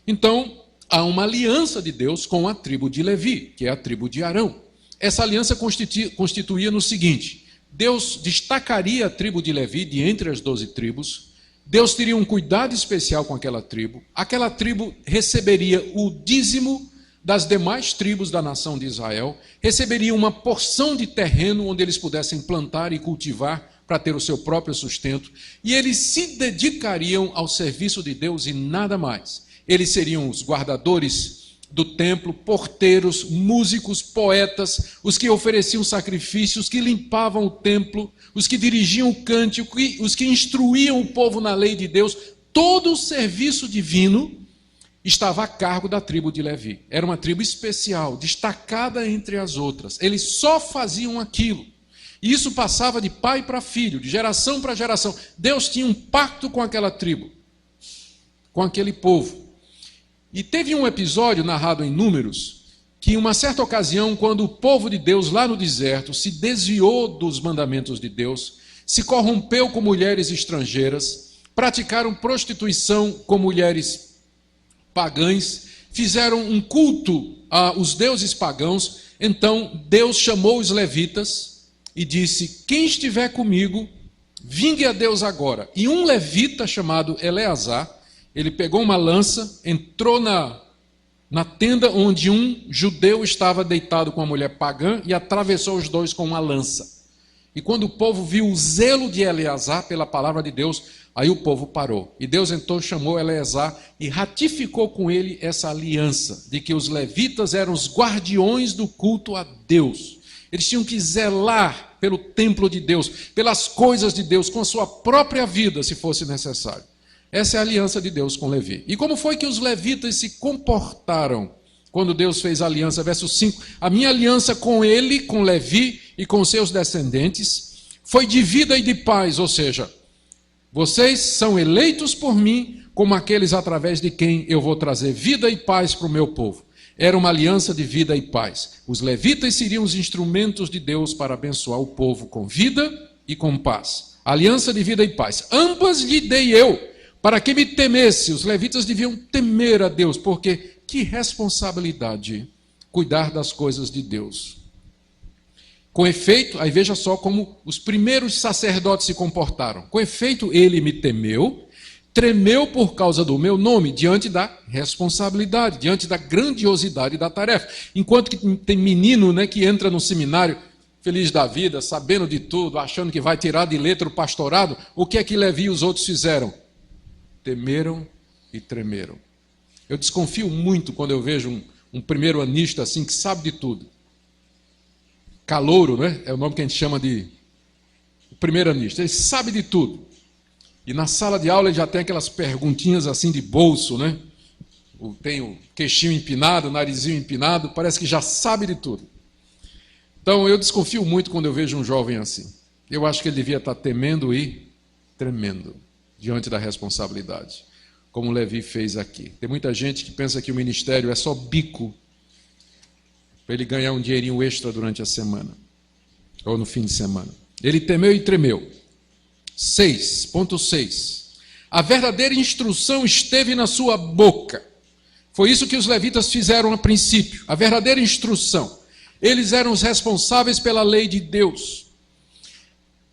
Então, há uma aliança de Deus com a tribo de Levi, que é a tribo de Arão. Essa aliança constituía no seguinte: Deus destacaria a tribo de Levi de entre as 12 tribos, Deus teria um cuidado especial com aquela tribo receberia o dízimo das demais tribos da nação de Israel, receberia uma porção de terreno onde eles pudessem plantar e cultivar para ter o seu próprio sustento, e eles se dedicariam ao serviço de Deus e nada mais. Eles seriam os guardadores do templo, porteiros, músicos, poetas, os que ofereciam sacrifícios, os que limpavam o templo, os que dirigiam o cântico, os que instruíam o povo na lei de Deus. Todo o serviço divino estava a cargo da tribo de Levi. Era uma tribo especial, destacada entre as outras. Eles só faziam aquilo. E isso passava de pai para filho, de geração para geração. Deus tinha um pacto com aquela tribo, com aquele povo. E teve um episódio narrado em Números, que em uma certa ocasião, quando o povo de Deus lá no deserto se desviou dos mandamentos de Deus, se corrompeu com mulheres estrangeiras, praticaram prostituição com mulheres pagãs, fizeram um culto aos deuses pagãos, então Deus chamou os levitas e disse: quem estiver comigo, vingue a Deus agora. E um levita chamado Eleazar, ele pegou uma lança, entrou na tenda onde um judeu estava deitado com a mulher pagã e atravessou os dois com uma lança. E quando o povo viu o zelo de Eleazar pela palavra de Deus, aí o povo parou. E Deus então chamou Eleazar e ratificou com ele essa aliança de que os levitas eram os guardiões do culto a Deus. Eles tinham que zelar pelo templo de Deus, pelas coisas de Deus, com a sua própria vida, se fosse necessário. Essa é a aliança de Deus com Levi. E como foi que os levitas se comportaram quando Deus fez a aliança? Verso 5, a minha aliança com ele, com Levi e com seus descendentes, foi de vida e de paz, ou seja, vocês são eleitos por mim como aqueles através de quem eu vou trazer vida e paz para o meu povo. Era uma aliança de vida e paz. Os levitas seriam os instrumentos de Deus para abençoar o povo com vida e com paz. Aliança de vida e paz. Ambas lhe dei eu, para que me temesse. Os levitas deviam temer a Deus, porque que responsabilidade cuidar das coisas de Deus. Com efeito, aí veja só como os primeiros sacerdotes se comportaram. Com efeito, ele me temeu, tremeu por causa do meu nome, diante da responsabilidade, diante da grandiosidade da tarefa. Enquanto que tem menino, né, que entra no seminário, feliz da vida, sabendo de tudo, achando que vai tirar de letra o pastorado, o que é que Levi e os outros fizeram? Temeram e tremeram. Eu desconfio muito quando eu vejo um primeiro-anista assim, que sabe de tudo. Calouro, né? É o nome que a gente chama de primeiro-anista. Ele sabe de tudo. E na sala de aula ele já tem aquelas perguntinhas assim de bolso, né? Tem o queixinho empinado, o narizinho empinado, parece que já sabe de tudo. Então eu desconfio muito quando eu vejo um jovem assim. Eu acho que ele devia estar temendo e tremendo diante da responsabilidade, como Levi fez aqui. Tem muita gente que pensa que o ministério é só bico para ele ganhar um dinheirinho extra durante a semana, ou no fim de semana. Ele temeu e tremeu. 6.6. A verdadeira instrução esteve na sua boca. Foi isso que os levitas fizeram a princípio, a verdadeira instrução. Eles eram os responsáveis pela lei de Deus.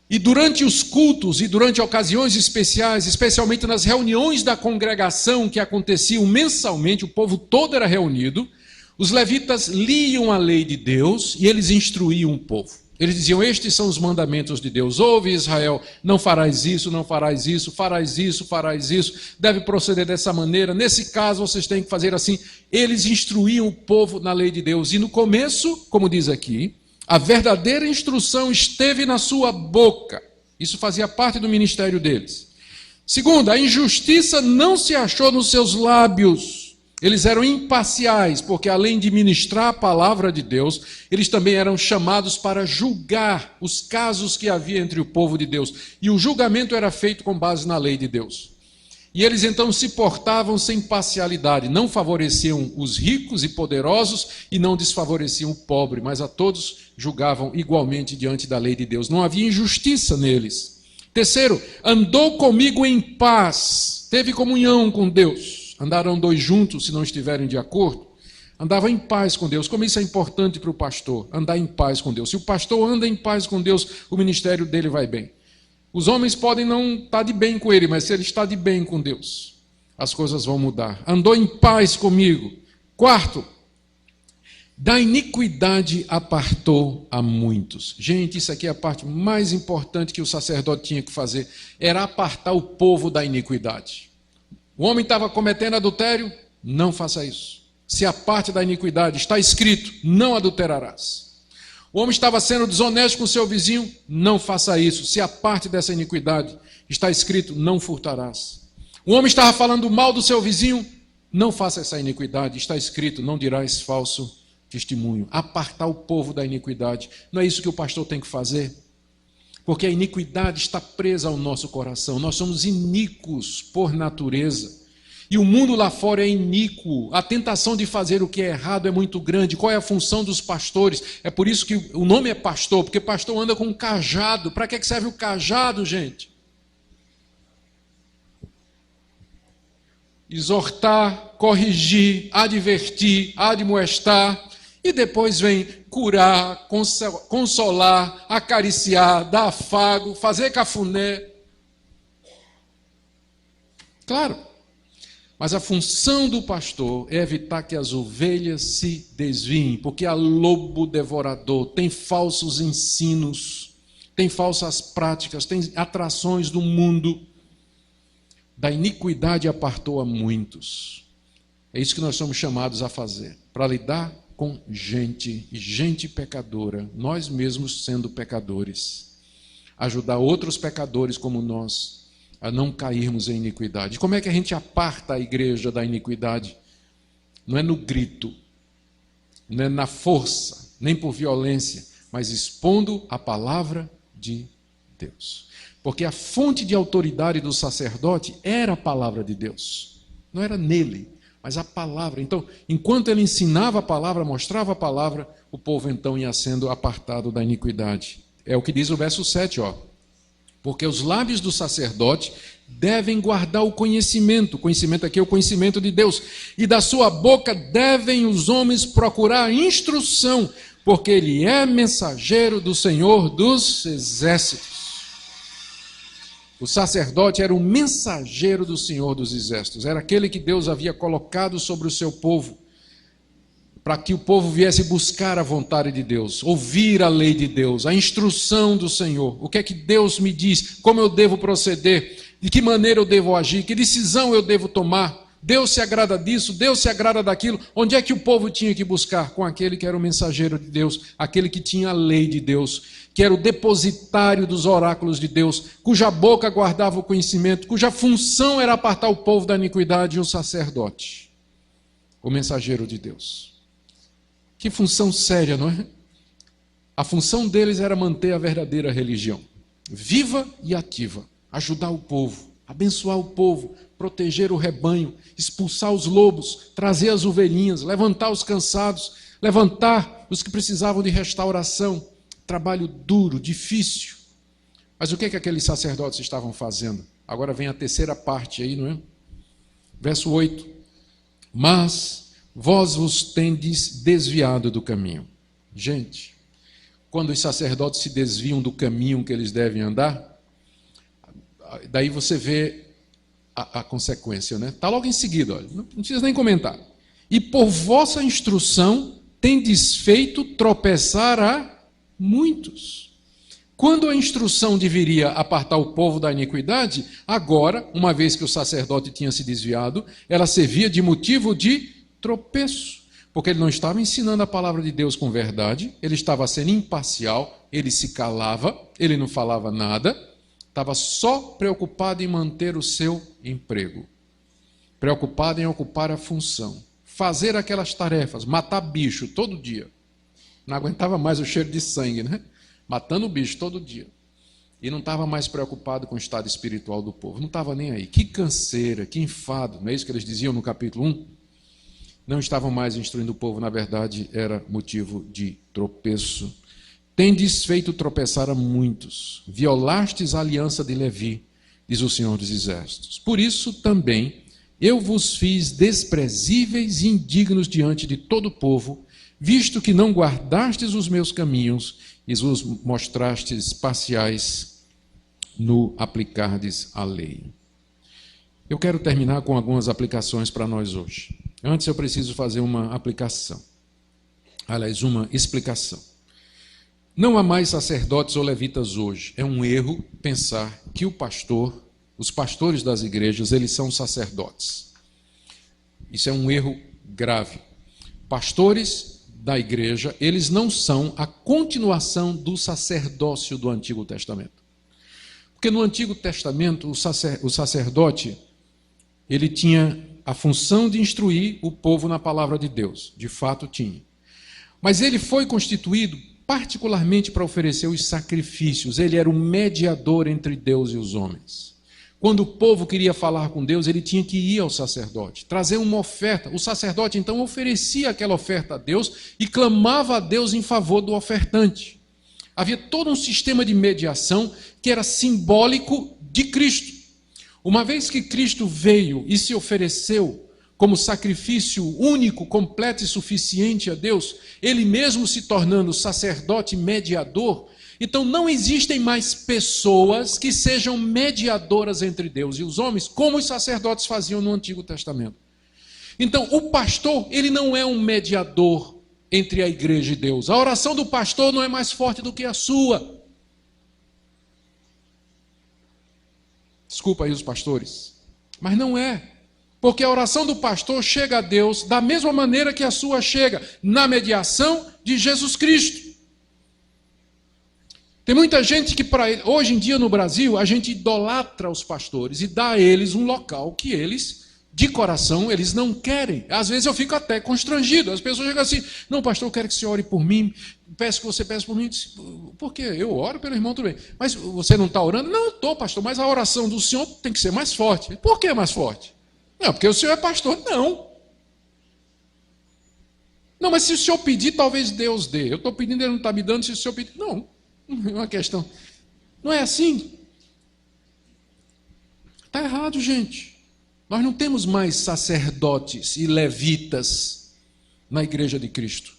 E durante os cultos e durante ocasiões especiais, especialmente nas reuniões da congregação que aconteciam mensalmente, o povo todo era reunido, os levitas liam a lei de Deus e eles instruíam o povo. Eles diziam, estes são os mandamentos de Deus. Ouve, Israel, não farás isso, não farás isso, farás isso, farás isso, deve proceder dessa maneira, nesse caso vocês têm que fazer assim. Eles instruíam o povo na lei de Deus. E no começo, como diz aqui, a verdadeira instrução esteve na sua boca. Isso fazia parte do ministério deles. Segundo, a injustiça não se achou nos seus lábios. Eles eram imparciais, porque além de ministrar a palavra de Deus, eles também eram chamados para julgar os casos que havia entre o povo de Deus. E o julgamento era feito com base na lei de Deus. E eles então se portavam sem parcialidade, não favoreciam os ricos e poderosos e não desfavoreciam o pobre, mas a todos julgavam igualmente diante da lei de Deus. Não havia injustiça neles. Terceiro, andou comigo em paz, teve comunhão com Deus. Andarão dois juntos se não estiverem de acordo? Andava em paz com Deus. Como isso é importante para o pastor, andar em paz com Deus. Se o pastor anda em paz com Deus, o ministério dele vai bem. Os homens podem não estar de bem com ele, mas se ele está de bem com Deus, as coisas vão mudar. Andou em paz comigo. Quarto, da iniquidade apartou a muitos. Gente, isso aqui é a parte mais importante que o sacerdote tinha que fazer, era apartar o povo da iniquidade. O homem estava cometendo adultério? Não faça isso. Se a parte da iniquidade está escrito, não adulterarás. O homem estava sendo desonesto com seu vizinho? Não faça isso. Se a parte dessa iniquidade está escrito, não furtarás. O homem estava falando mal do seu vizinho? Não faça essa iniquidade. Está escrito, não dirás falso testemunho. Apartar o povo da iniquidade. Não é isso que o pastor tem que fazer? Porque a iniquidade está presa ao nosso coração. Nós somos iníquos por natureza. E o mundo lá fora é iníquo. A tentação de fazer o que é errado é muito grande. Qual é a função dos pastores? É por isso que o nome é pastor, porque pastor anda com um cajado. Para que serve o cajado, gente? Exortar, corrigir, advertir, admoestar. E depois vem curar, consolar, acariciar, dar afago, fazer cafuné. Claro, mas a função do pastor é evitar que as ovelhas se desviem, porque há lobo devorador, tem falsos ensinos, tem falsas práticas, tem atrações do mundo. Da iniquidade apartou a muitos. É isso que nós somos chamados a fazer, para lidar com gente, e gente pecadora, nós mesmos sendo pecadores. Ajudar outros pecadores como nós a não cairmos em iniquidade. Como é que a gente aparta a igreja da iniquidade? Não é no grito, não é na força, nem por violência, mas expondo a palavra de Deus. Porque a fonte de autoridade do sacerdote era a palavra de Deus. Não era nele, mas a palavra. Então, enquanto ele ensinava a palavra, mostrava a palavra, o povo então ia sendo apartado da iniquidade. É o que diz o verso 7, ó. Porque os lábios do sacerdote devem guardar o conhecimento aqui é o conhecimento de Deus, e da sua boca devem os homens procurar a instrução, porque ele é mensageiro do Senhor dos exércitos. O sacerdote era o mensageiro do Senhor dos exércitos, era aquele que Deus havia colocado sobre o seu povo, para que o povo viesse buscar a vontade de Deus, ouvir a lei de Deus, a instrução do Senhor. O que é que Deus me diz? Como eu devo proceder? De que maneira eu devo agir? Que decisão eu devo tomar? Deus se agrada disso? Deus se agrada daquilo? Onde é que o povo tinha que buscar? Com aquele que era o mensageiro de Deus, aquele que tinha a lei de Deus, que era o depositário dos oráculos de Deus, cuja boca guardava o conhecimento, cuja função era apartar o povo da iniquidade, e o sacerdote, o mensageiro de Deus. Que função séria, não é? A função deles era manter a verdadeira religião, viva e ativa, ajudar o povo, abençoar o povo, proteger o rebanho, expulsar os lobos, trazer as ovelhinhas, levantar os cansados, levantar os que precisavam de restauração. Trabalho duro, difícil. Mas o que é que aqueles sacerdotes estavam fazendo? Agora vem a terceira parte aí, não é? Verso 8. Mas vós vos tendes desviado do caminho. Gente, quando os sacerdotes se desviam do caminho que eles devem andar, daí você vê a consequência, né? Está logo em seguida, olha, não precisa nem comentar. E por vossa instrução tendes feito tropeçar a muitos. Quando a instrução deveria apartar o povo da iniquidade, agora, uma vez que o sacerdote tinha se desviado, ela servia de motivo de tropeço, porque ele não estava ensinando a palavra de Deus com verdade, ele estava sendo imparcial, ele se calava, ele não falava nada, estava só preocupado em manter o seu emprego, preocupado em ocupar a função, fazer aquelas tarefas, matar bicho todo dia. Não aguentava mais o cheiro de sangue, né? Matando o bicho todo dia. E não estava mais preocupado com o estado espiritual do povo, não estava nem aí. Que canseira, que enfado, não é isso que eles diziam no capítulo 1? Não estavam mais instruindo o povo, na verdade, era motivo de tropeço. Tendes feito tropeçar a muitos, violastes a aliança de Levi, diz o Senhor dos Exércitos. Por isso também eu vos fiz desprezíveis e indignos diante de todo o povo, visto que não guardastes os meus caminhos e os mostrastes parciais no aplicardes a lei. Eu quero terminar com algumas aplicações para nós hoje. Antes eu preciso fazer uma aplicação. Aliás, uma explicação. Não há mais sacerdotes ou levitas hoje. É um erro pensar que o pastor, os pastores das igrejas, eles são sacerdotes. Isso é um erro grave. Pastores da igreja, eles não são a continuação do sacerdócio do Antigo Testamento. Porque no Antigo Testamento, o sacerdote, ele tinha a função de instruir o povo na palavra de Deus. De fato tinha. Mas ele foi constituído particularmente para oferecer os sacrifícios. Ele era o mediador entre Deus e os homens. Quando o povo queria falar com Deus, ele tinha que ir ao sacerdote, trazer uma oferta. O sacerdote, então, oferecia aquela oferta a Deus e clamava a Deus em favor do ofertante. Havia todo um sistema de mediação que era simbólico de Cristo. Uma vez que Cristo veio e se ofereceu como sacrifício único, completo e suficiente a Deus, ele mesmo se tornando sacerdote mediador, então não existem mais pessoas que sejam mediadoras entre Deus e os homens, como os sacerdotes faziam no Antigo Testamento. Então, o pastor, ele não é um mediador entre a igreja e Deus. A oração do pastor não é mais forte do que a sua. Desculpa aí os pastores, mas não é. Porque a oração do pastor chega a Deus da mesma maneira que a sua chega, na mediação de Jesus Cristo. Tem muita gente que, hoje em dia no Brasil, a gente idolatra os pastores e dá a eles um local que eles, de coração, eles não querem. Às vezes eu fico até constrangido. As pessoas chegam assim, não, pastor, eu quero que você ore por mim, peço que você peça por mim. Por quê? Eu oro pelo irmão, tudo bem. Mas você não está orando? Não, eu estou, pastor, mas a oração do senhor tem que ser mais forte. Por que mais forte? Não, porque o senhor é pastor. Não. Não, mas se o senhor pedir, talvez Deus dê. Eu estou pedindo, ele não está me dando, se o senhor pedir. Não, não é uma questão. Não é assim. Está errado, gente. Nós não temos mais sacerdotes e levitas na igreja de Cristo.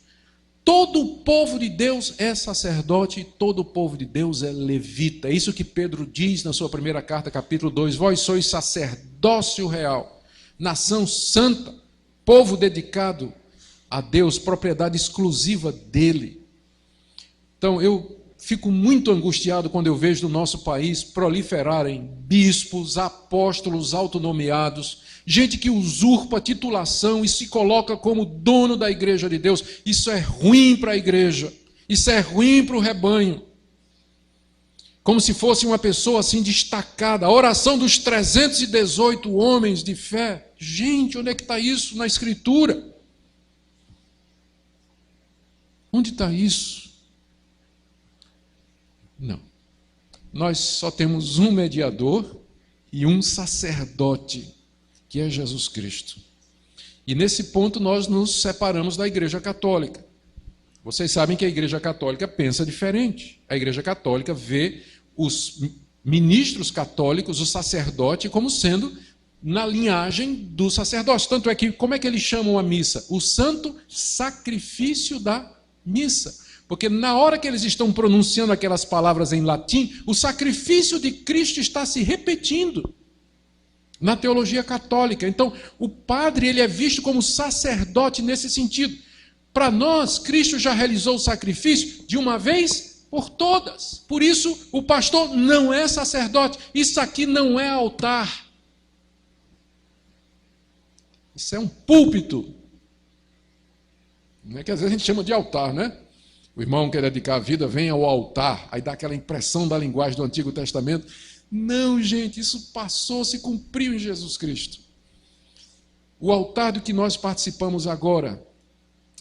Todo o povo de Deus é sacerdote e todo o povo de Deus é levita. É isso que Pedro diz na sua primeira carta, capítulo 2. Vós sois sacerdócio real, nação santa, povo dedicado a Deus, propriedade exclusiva dele. Então eu fico muito angustiado quando eu vejo no nosso país proliferarem bispos, apóstolos autonomeados, gente que usurpa a titulação e se coloca como dono da igreja de Deus. Isso é ruim para a igreja, isso é ruim para o rebanho. Como se fosse uma pessoa assim destacada. A oração dos 318 homens de fé. Gente, onde é que está isso na Escritura? Onde está isso? Não. Nós só temos um mediador e um sacerdote, que é Jesus Cristo. E nesse ponto nós nos separamos da Igreja Católica. Vocês sabem que a Igreja Católica pensa diferente. A Igreja Católica vê os ministros católicos, o sacerdote, como sendo na linhagem do sacerdócio. Tanto é que, como é que eles chamam a missa? O santo sacrifício da missa. Porque na hora que eles estão pronunciando aquelas palavras em latim, o sacrifício de Cristo está se repetindo na teologia católica. Então, o padre ele é visto como sacerdote nesse sentido. Para nós, Cristo já realizou o sacrifício de uma vez por todas. Por isso, o pastor não é sacerdote. Isso aqui não é altar. Isso é um púlpito. Não é que às vezes a gente chama de altar, né? O irmão quer dedicar a vida, vem ao altar, aí dá aquela impressão da linguagem do Antigo Testamento. Não, gente, isso passou, se cumpriu em Jesus Cristo. O altar do que nós participamos agora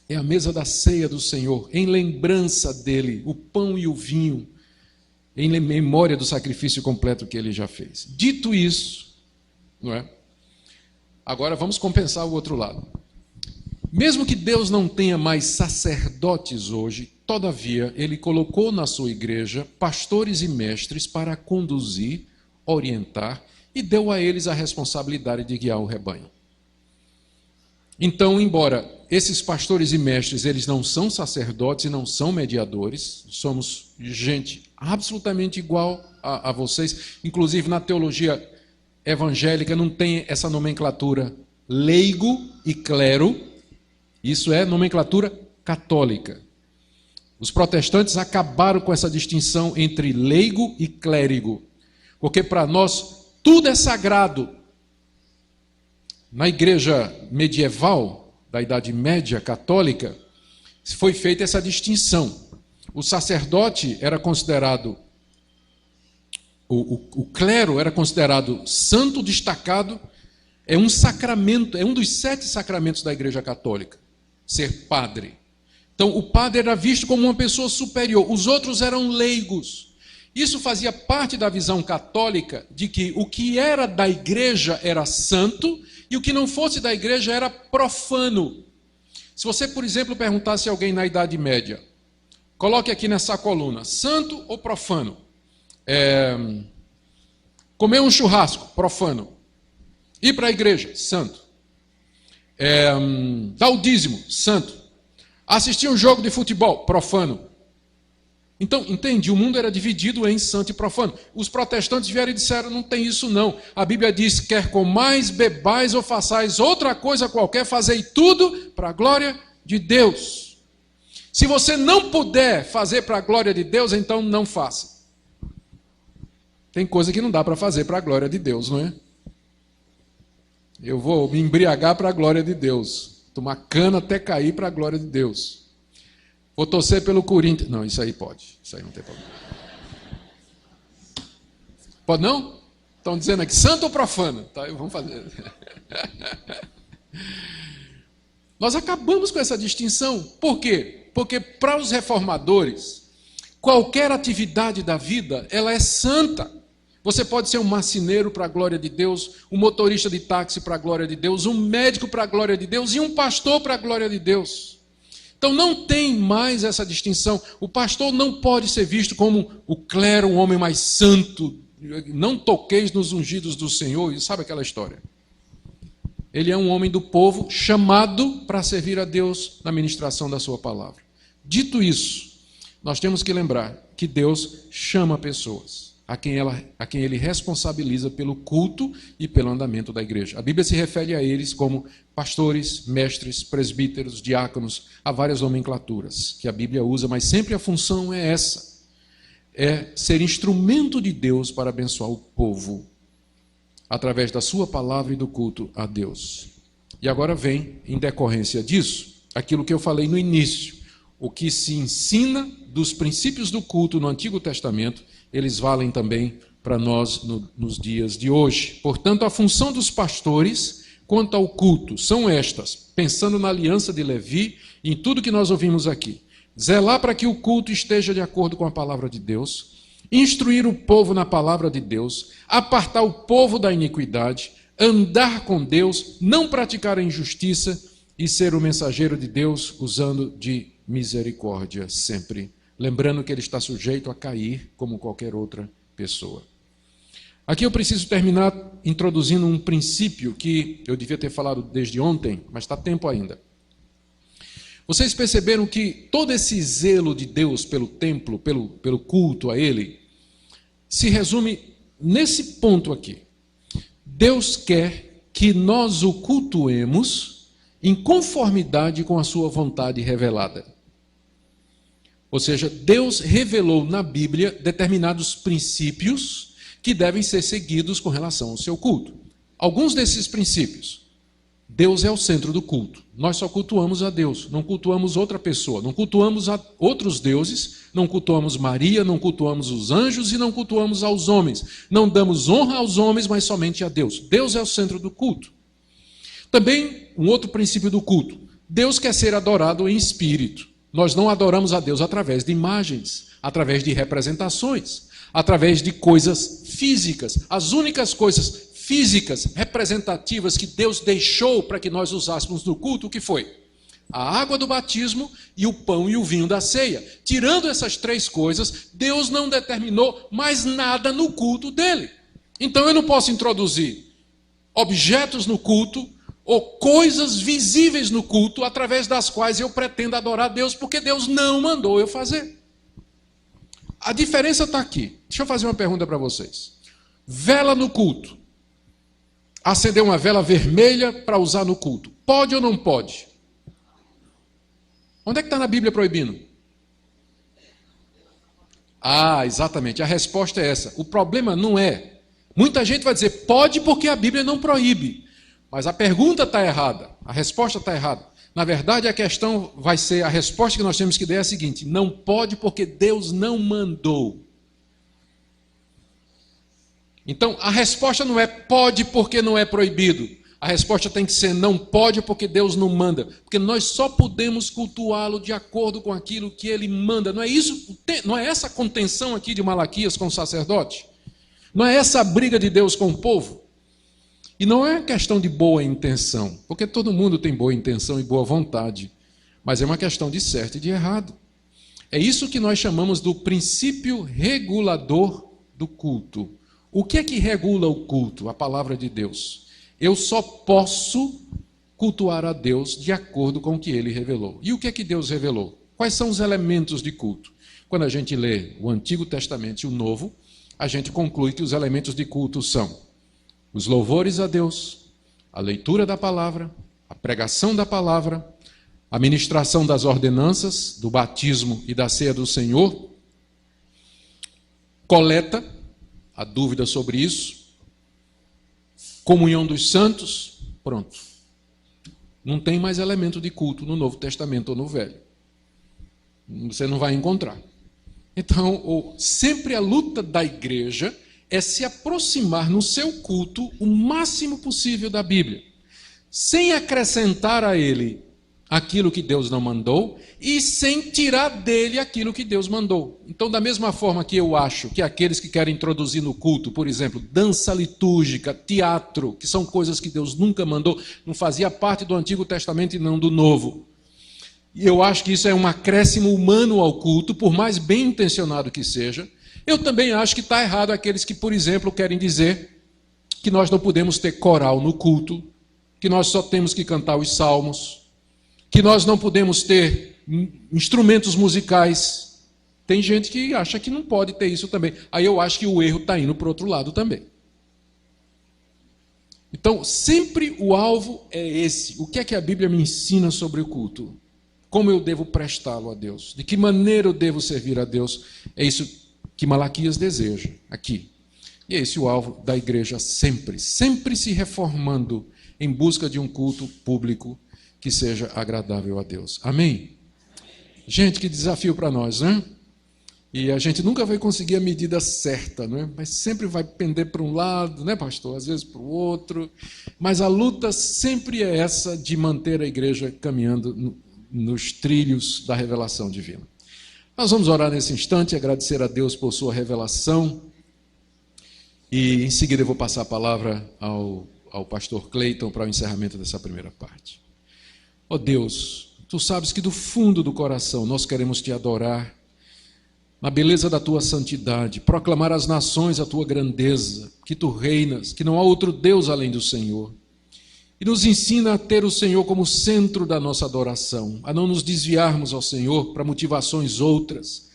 é a mesa da ceia do Senhor, em lembrança dele, o pão e o vinho, em memória do sacrifício completo que ele já fez. Dito isso, não é? Agora vamos compensar o outro lado. Mesmo que Deus não tenha mais sacerdotes hoje, todavia, ele colocou na sua igreja pastores e mestres para conduzir, orientar e deu a eles a responsabilidade de guiar o rebanho. Então, embora esses pastores e mestres, eles não são sacerdotes e não são mediadores, somos gente absolutamente igual a vocês, inclusive na teologia evangélica não tem essa nomenclatura leigo e clero. Isso é nomenclatura católica. Os protestantes acabaram com essa distinção entre leigo e clérigo, porque para nós tudo é sagrado. Na igreja medieval, da Idade Média católica, foi feita essa distinção. O sacerdote era considerado, o clero era considerado santo destacado, é um sacramento, é um dos 7 sacramentos da igreja católica. Ser padre. Então, o padre era visto como uma pessoa superior, os outros eram leigos. Isso fazia parte da visão católica de que o que era da igreja era santo e o que não fosse da igreja era profano. Se você, por exemplo, perguntasse a alguém na Idade Média, coloque aqui nessa coluna, santo ou profano? Comer um churrasco, profano. Ir para a igreja, santo. Dar o dízimo, santo. Assistir um jogo de futebol, profano. Então, entende? O mundo era dividido em santo e profano. Os protestantes vieram e disseram, não tem isso não. A Bíblia diz, quer comais, bebais ou façais outra coisa qualquer, fazei tudo para a glória de Deus. Se você não puder fazer para a glória de Deus, então não faça. Tem coisa que não dá para fazer para a glória de Deus, não é? Eu vou me embriagar para a glória de Deus. Tomar cana até cair para a glória de Deus. Vou torcer pelo Corinthians. Não, isso aí pode. Isso aí não tem problema. Pode não? Estão dizendo aqui, santo ou profano? Tá, vamos fazer. Nós acabamos com essa distinção. Por quê? Porque para os reformadores, qualquer atividade da vida, ela é santa. Você pode ser um marceneiro para a glória de Deus, um motorista de táxi para a glória de Deus, um médico para a glória de Deus e um pastor para a glória de Deus. Então não tem mais essa distinção. O pastor não pode ser visto como o clero, um homem mais santo. Não toqueis nos ungidos do Senhor. E sabe aquela história? Ele é um homem do povo chamado para servir a Deus na ministração da sua palavra. Dito isso, nós temos que lembrar que Deus chama pessoas a quem ele responsabiliza pelo culto e pelo andamento da igreja. A Bíblia se refere a eles como pastores, mestres, presbíteros, diáconos, há várias nomenclaturas que a Bíblia usa, mas sempre a função é essa, é ser instrumento de Deus para abençoar o povo, através da sua palavra e do culto a Deus. E agora vem, em decorrência disso, aquilo que eu falei no início, o que se ensina dos princípios do culto no Antigo Testamento, eles valem também para nós nos dias de hoje. Portanto, a função dos pastores quanto ao culto são estas, pensando na aliança de Levi e em tudo que nós ouvimos aqui. Zelar para que o culto esteja de acordo com a palavra de Deus, instruir o povo na palavra de Deus, apartar o povo da iniquidade, andar com Deus, não praticar a injustiça e ser o mensageiro de Deus usando de misericórdia sempre. Lembrando que ele está sujeito a cair como qualquer outra pessoa. Aqui eu preciso terminar introduzindo um princípio que eu devia ter falado desde ontem, mas está tempo ainda. Vocês perceberam que todo esse zelo de Deus pelo templo, pelo culto a ele, se resume nesse ponto aqui. Deus quer que nós o cultuemos em conformidade com a sua vontade revelada. Ou seja, Deus revelou na Bíblia determinados princípios que devem ser seguidos com relação ao seu culto. Alguns desses princípios. Deus é o centro do culto. Nós só cultuamos a Deus, não cultuamos outra pessoa, não cultuamos a outros deuses, não cultuamos Maria, não cultuamos os anjos e não cultuamos aos homens. Não damos honra aos homens, mas somente a Deus. Deus é o centro do culto. Também um outro princípio do culto. Deus quer ser adorado em espírito. Nós não adoramos a Deus através de imagens, através de representações, através de coisas físicas. As únicas coisas físicas, representativas que Deus deixou para que nós usássemos no culto, o que foi? A água do batismo e o pão e o vinho da ceia. Tirando essas três coisas, Deus não determinou mais nada no culto dele. Então eu não posso introduzir objetos no culto, ou coisas visíveis no culto, através das quais eu pretendo adorar Deus, porque Deus não mandou eu fazer. A diferença está aqui. Deixa eu fazer uma pergunta para vocês. Vela no culto. Acender uma vela vermelha para usar no culto. Pode ou não pode? Onde é que está na Bíblia proibindo? Ah, exatamente. A resposta é essa. O problema não é. Muita gente vai dizer, pode porque a Bíblia não proíbe. Mas a pergunta está errada, a resposta está errada. Na verdade, a questão vai ser, a resposta que nós temos que dar é a seguinte: não pode porque Deus não mandou. Então, a resposta não é pode porque não é proibido. A resposta tem que ser não pode porque Deus não manda. Porque nós só podemos cultuá-lo de acordo com aquilo que ele manda. Não é isso? Não é essa a contenção aqui de Malaquias com o sacerdote? Não é essa a briga de Deus com o povo? E não é questão de boa intenção, porque todo mundo tem boa intenção e boa vontade, mas é uma questão de certo e de errado. É isso que nós chamamos do princípio regulador do culto. O que é que regula o culto? A palavra de Deus. Eu só posso cultuar a Deus de acordo com o que ele revelou. E o que é que Deus revelou? Quais são os elementos de culto? Quando a gente lê o Antigo Testamento e o Novo, a gente conclui que os elementos de culto são os louvores a Deus, a leitura da palavra, a pregação da palavra, a ministração das ordenanças, do batismo e da ceia do Senhor, coleta, a dúvida sobre isso, comunhão dos santos, pronto. Não tem mais elemento de culto no Novo Testamento ou no Velho. Você não vai encontrar. Então, sempre a luta da igreja é se aproximar no seu culto o máximo possível da Bíblia, sem acrescentar a ele aquilo que Deus não mandou e sem tirar dele aquilo que Deus mandou. Então, da mesma forma que eu acho que aqueles que querem introduzir no culto, por exemplo, dança litúrgica, teatro, que são coisas que Deus nunca mandou, não fazia parte do Antigo Testamento e não do Novo. E eu acho que isso é um acréscimo humano ao culto, por mais bem intencionado que seja. Eu também acho que está errado aqueles que, por exemplo, querem dizer que nós não podemos ter coral no culto, que nós só temos que cantar os salmos, que nós não podemos ter instrumentos musicais. Tem gente que acha que não pode ter isso também. Aí eu acho que o erro está indo para o outro lado também. Então, sempre o alvo é esse. O que é que a Bíblia me ensina sobre o culto? Como eu devo prestá-lo a Deus? De que maneira eu devo servir a Deus? É isso que Malaquias deseja aqui. E é esse o alvo da igreja sempre. Sempre se reformando em busca de um culto público que seja agradável a Deus. Amém? Gente, que desafio para nós, né? E a gente nunca vai conseguir a medida certa, né? Mas sempre vai pender para um lado, né, pastor? Às vezes para o outro. Mas a luta sempre é essa de manter a igreja caminhando nos trilhos da revelação divina. Nós vamos orar nesse instante, agradecer a Deus por sua revelação. E em seguida eu vou passar a palavra ao pastor Cleiton para o encerramento dessa primeira parte. Ó Deus, Tu sabes que do fundo do coração nós queremos Te adorar, na beleza da Tua santidade, proclamar às nações a Tua grandeza, que Tu reinas, que não há outro Deus além do Senhor. E nos ensina a ter o Senhor como centro da nossa adoração, a não nos desviarmos ao Senhor para motivações outras.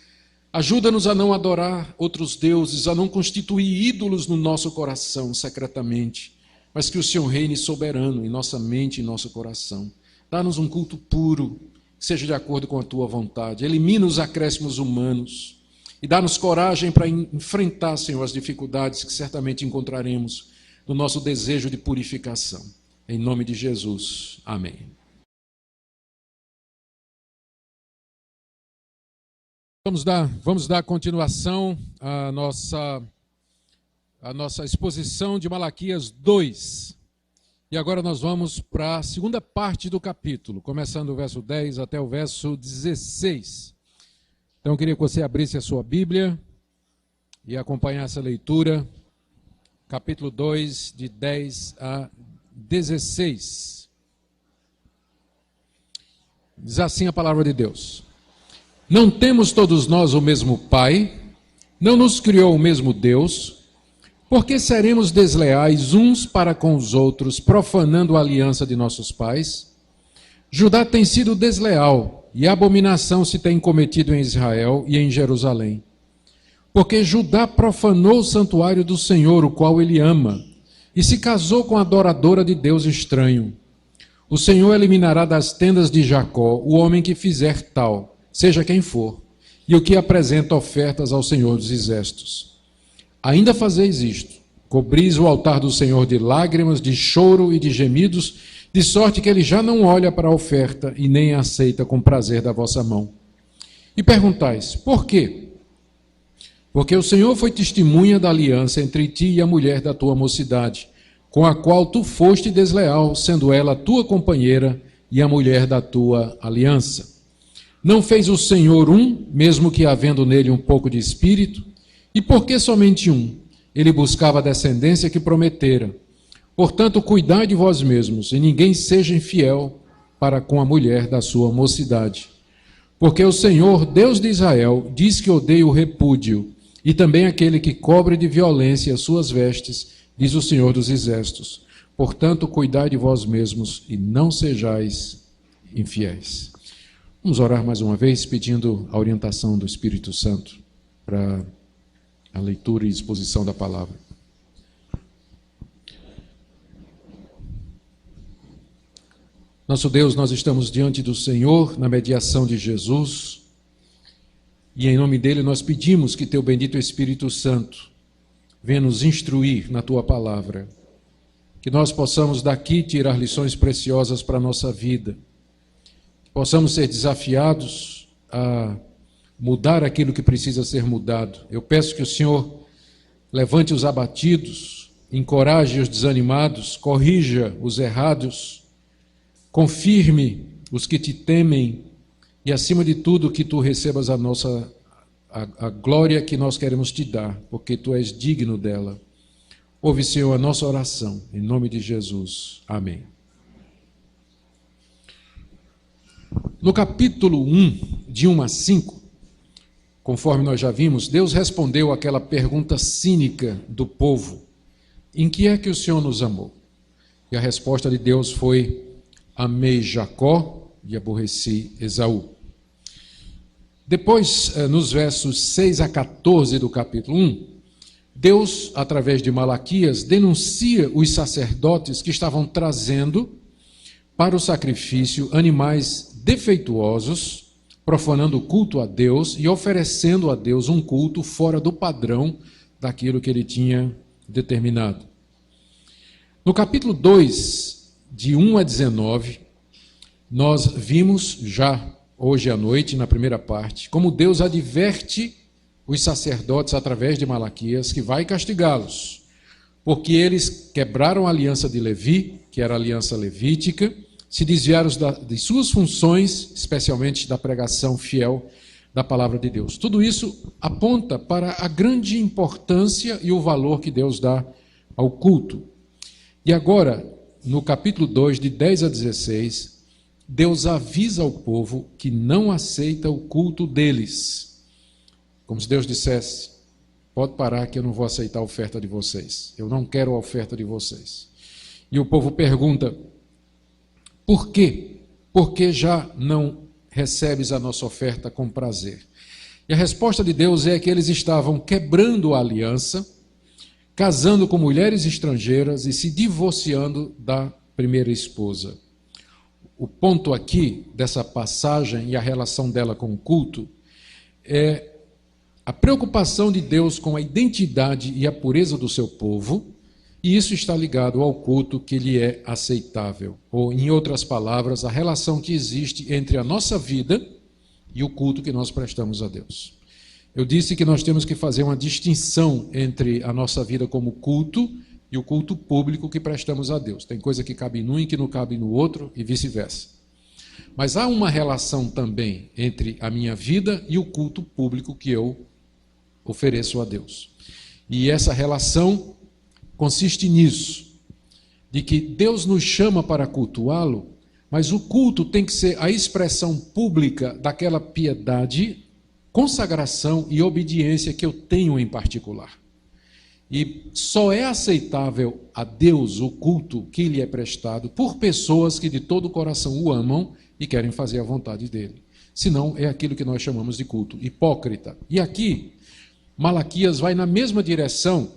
Ajuda-nos a não adorar outros deuses, a não constituir ídolos no nosso coração secretamente, mas que o Senhor reine soberano em nossa mente e em nosso coração. Dá-nos um culto puro, que seja de acordo com a Tua vontade. Elimina os acréscimos humanos e dá-nos coragem para enfrentar, Senhor, as dificuldades que certamente encontraremos no nosso desejo de purificação. Em nome de Jesus. Amém. Vamos dar continuação à nossa exposição de Malaquias 2. E agora nós vamos para a segunda parte do capítulo, começando o verso 10 até o verso 16. Então eu queria que você abrisse a sua Bíblia e acompanhasse a leitura, capítulo 2, de 10 a 16. Diz assim a palavra de Deus: Não temos todos nós o mesmo Pai? Não nos criou o mesmo Deus? Por que seremos desleais uns para com os outros, profanando a aliança de nossos pais? Judá tem sido desleal, e abominação se tem cometido em Israel e em Jerusalém. Porque Judá profanou o santuário do Senhor, o qual ele ama, e se casou com a adoradora de Deus estranho. O Senhor eliminará das tendas de Jacó o homem que fizer tal, seja quem for, e o que apresenta ofertas ao Senhor dos Exércitos. Ainda fazeis isto, cobris o altar do Senhor de lágrimas, de choro e de gemidos, de sorte que ele já não olha para a oferta e nem a aceita com prazer da vossa mão. E perguntais, por quê? Porque o Senhor foi testemunha da aliança entre ti e a mulher da tua mocidade, com a qual tu foste desleal, sendo ela tua companheira e a mulher da tua aliança. Não fez o Senhor um, mesmo que havendo nele um pouco de espírito? E por que somente um? Ele buscava a descendência que prometera. Portanto, cuidai de vós mesmos, e ninguém seja infiel para com a mulher da sua mocidade. Porque o Senhor, Deus de Israel, diz que odeia o repúdio, e também aquele que cobre de violência as suas vestes, diz o Senhor dos Exércitos. Portanto, cuidai de vós mesmos, e não sejais infiéis. Vamos orar mais uma vez, pedindo a orientação do Espírito Santo para a leitura e exposição da palavra. Nosso Deus, nós estamos diante do Senhor, na mediação de Jesus, e em nome dele nós pedimos que teu bendito Espírito Santo venha nos instruir na tua palavra, que nós possamos daqui tirar lições preciosas para a nossa vida, que possamos ser desafiados a mudar aquilo que precisa ser mudado. Eu peço que o Senhor levante os abatidos, encoraje os desanimados, corrija os errados, confirme os que te temem e, acima de tudo, que tu recebas a glória que nós queremos te dar, porque tu és digno dela. Ouve, Senhor, a nossa oração, em nome de Jesus. Amém. No capítulo 1, de 1 a 5, conforme nós já vimos, Deus respondeu àquela pergunta cínica do povo: em que é que o Senhor nos amou? E a resposta de Deus foi: amei Jacó e aborreci Esaú. Depois, nos versos 6 a 14 do capítulo 1, Deus, através de Malaquias, denuncia os sacerdotes que estavam trazendo para o sacrifício animais defeituosos, profanando o culto a Deus e oferecendo a Deus um culto fora do padrão daquilo que ele tinha determinado. No capítulo 2, de 1 a 19, nós vimos já hoje à noite, na primeira parte, como Deus adverte os sacerdotes através de Malaquias que vai castigá-los, porque eles quebraram a aliança de Levi, que era a aliança levítica, se desviaram de suas funções, especialmente da pregação fiel da palavra de Deus. Tudo isso aponta para a grande importância e o valor que Deus dá ao culto. E agora, no capítulo 2, de 10 a 16, Deus avisa ao povo que não aceita o culto deles. Como se Deus dissesse: pode parar que eu não vou aceitar a oferta de vocês. Eu não quero a oferta de vocês. E o povo pergunta: por quê? Porque já não recebes a nossa oferta com prazer? E a resposta de Deus é que eles estavam quebrando a aliança, casando com mulheres estrangeiras e se divorciando da primeira esposa. O ponto aqui dessa passagem e a relação dela com o culto é a preocupação de Deus com a identidade e a pureza do seu povo, e isso está ligado ao culto que lhe é aceitável. Ou, em outras palavras, a relação que existe entre a nossa vida e o culto que nós prestamos a Deus. Eu disse que nós temos que fazer uma distinção entre a nossa vida como culto e o culto público que prestamos a Deus. Tem coisa que cabe num e que não cabe no outro, e vice-versa. Mas há uma relação também entre a minha vida e o culto público que eu ofereço a Deus. E essa relação consiste nisso, de que Deus nos chama para cultuá-lo, mas o culto tem que ser a expressão pública daquela piedade, consagração e obediência que eu tenho em particular. E só é aceitável a Deus o culto que lhe é prestado por pessoas que de todo o coração o amam e querem fazer a vontade dele. Senão é aquilo que nós chamamos de culto hipócrita. E aqui, Malaquias vai na mesma direção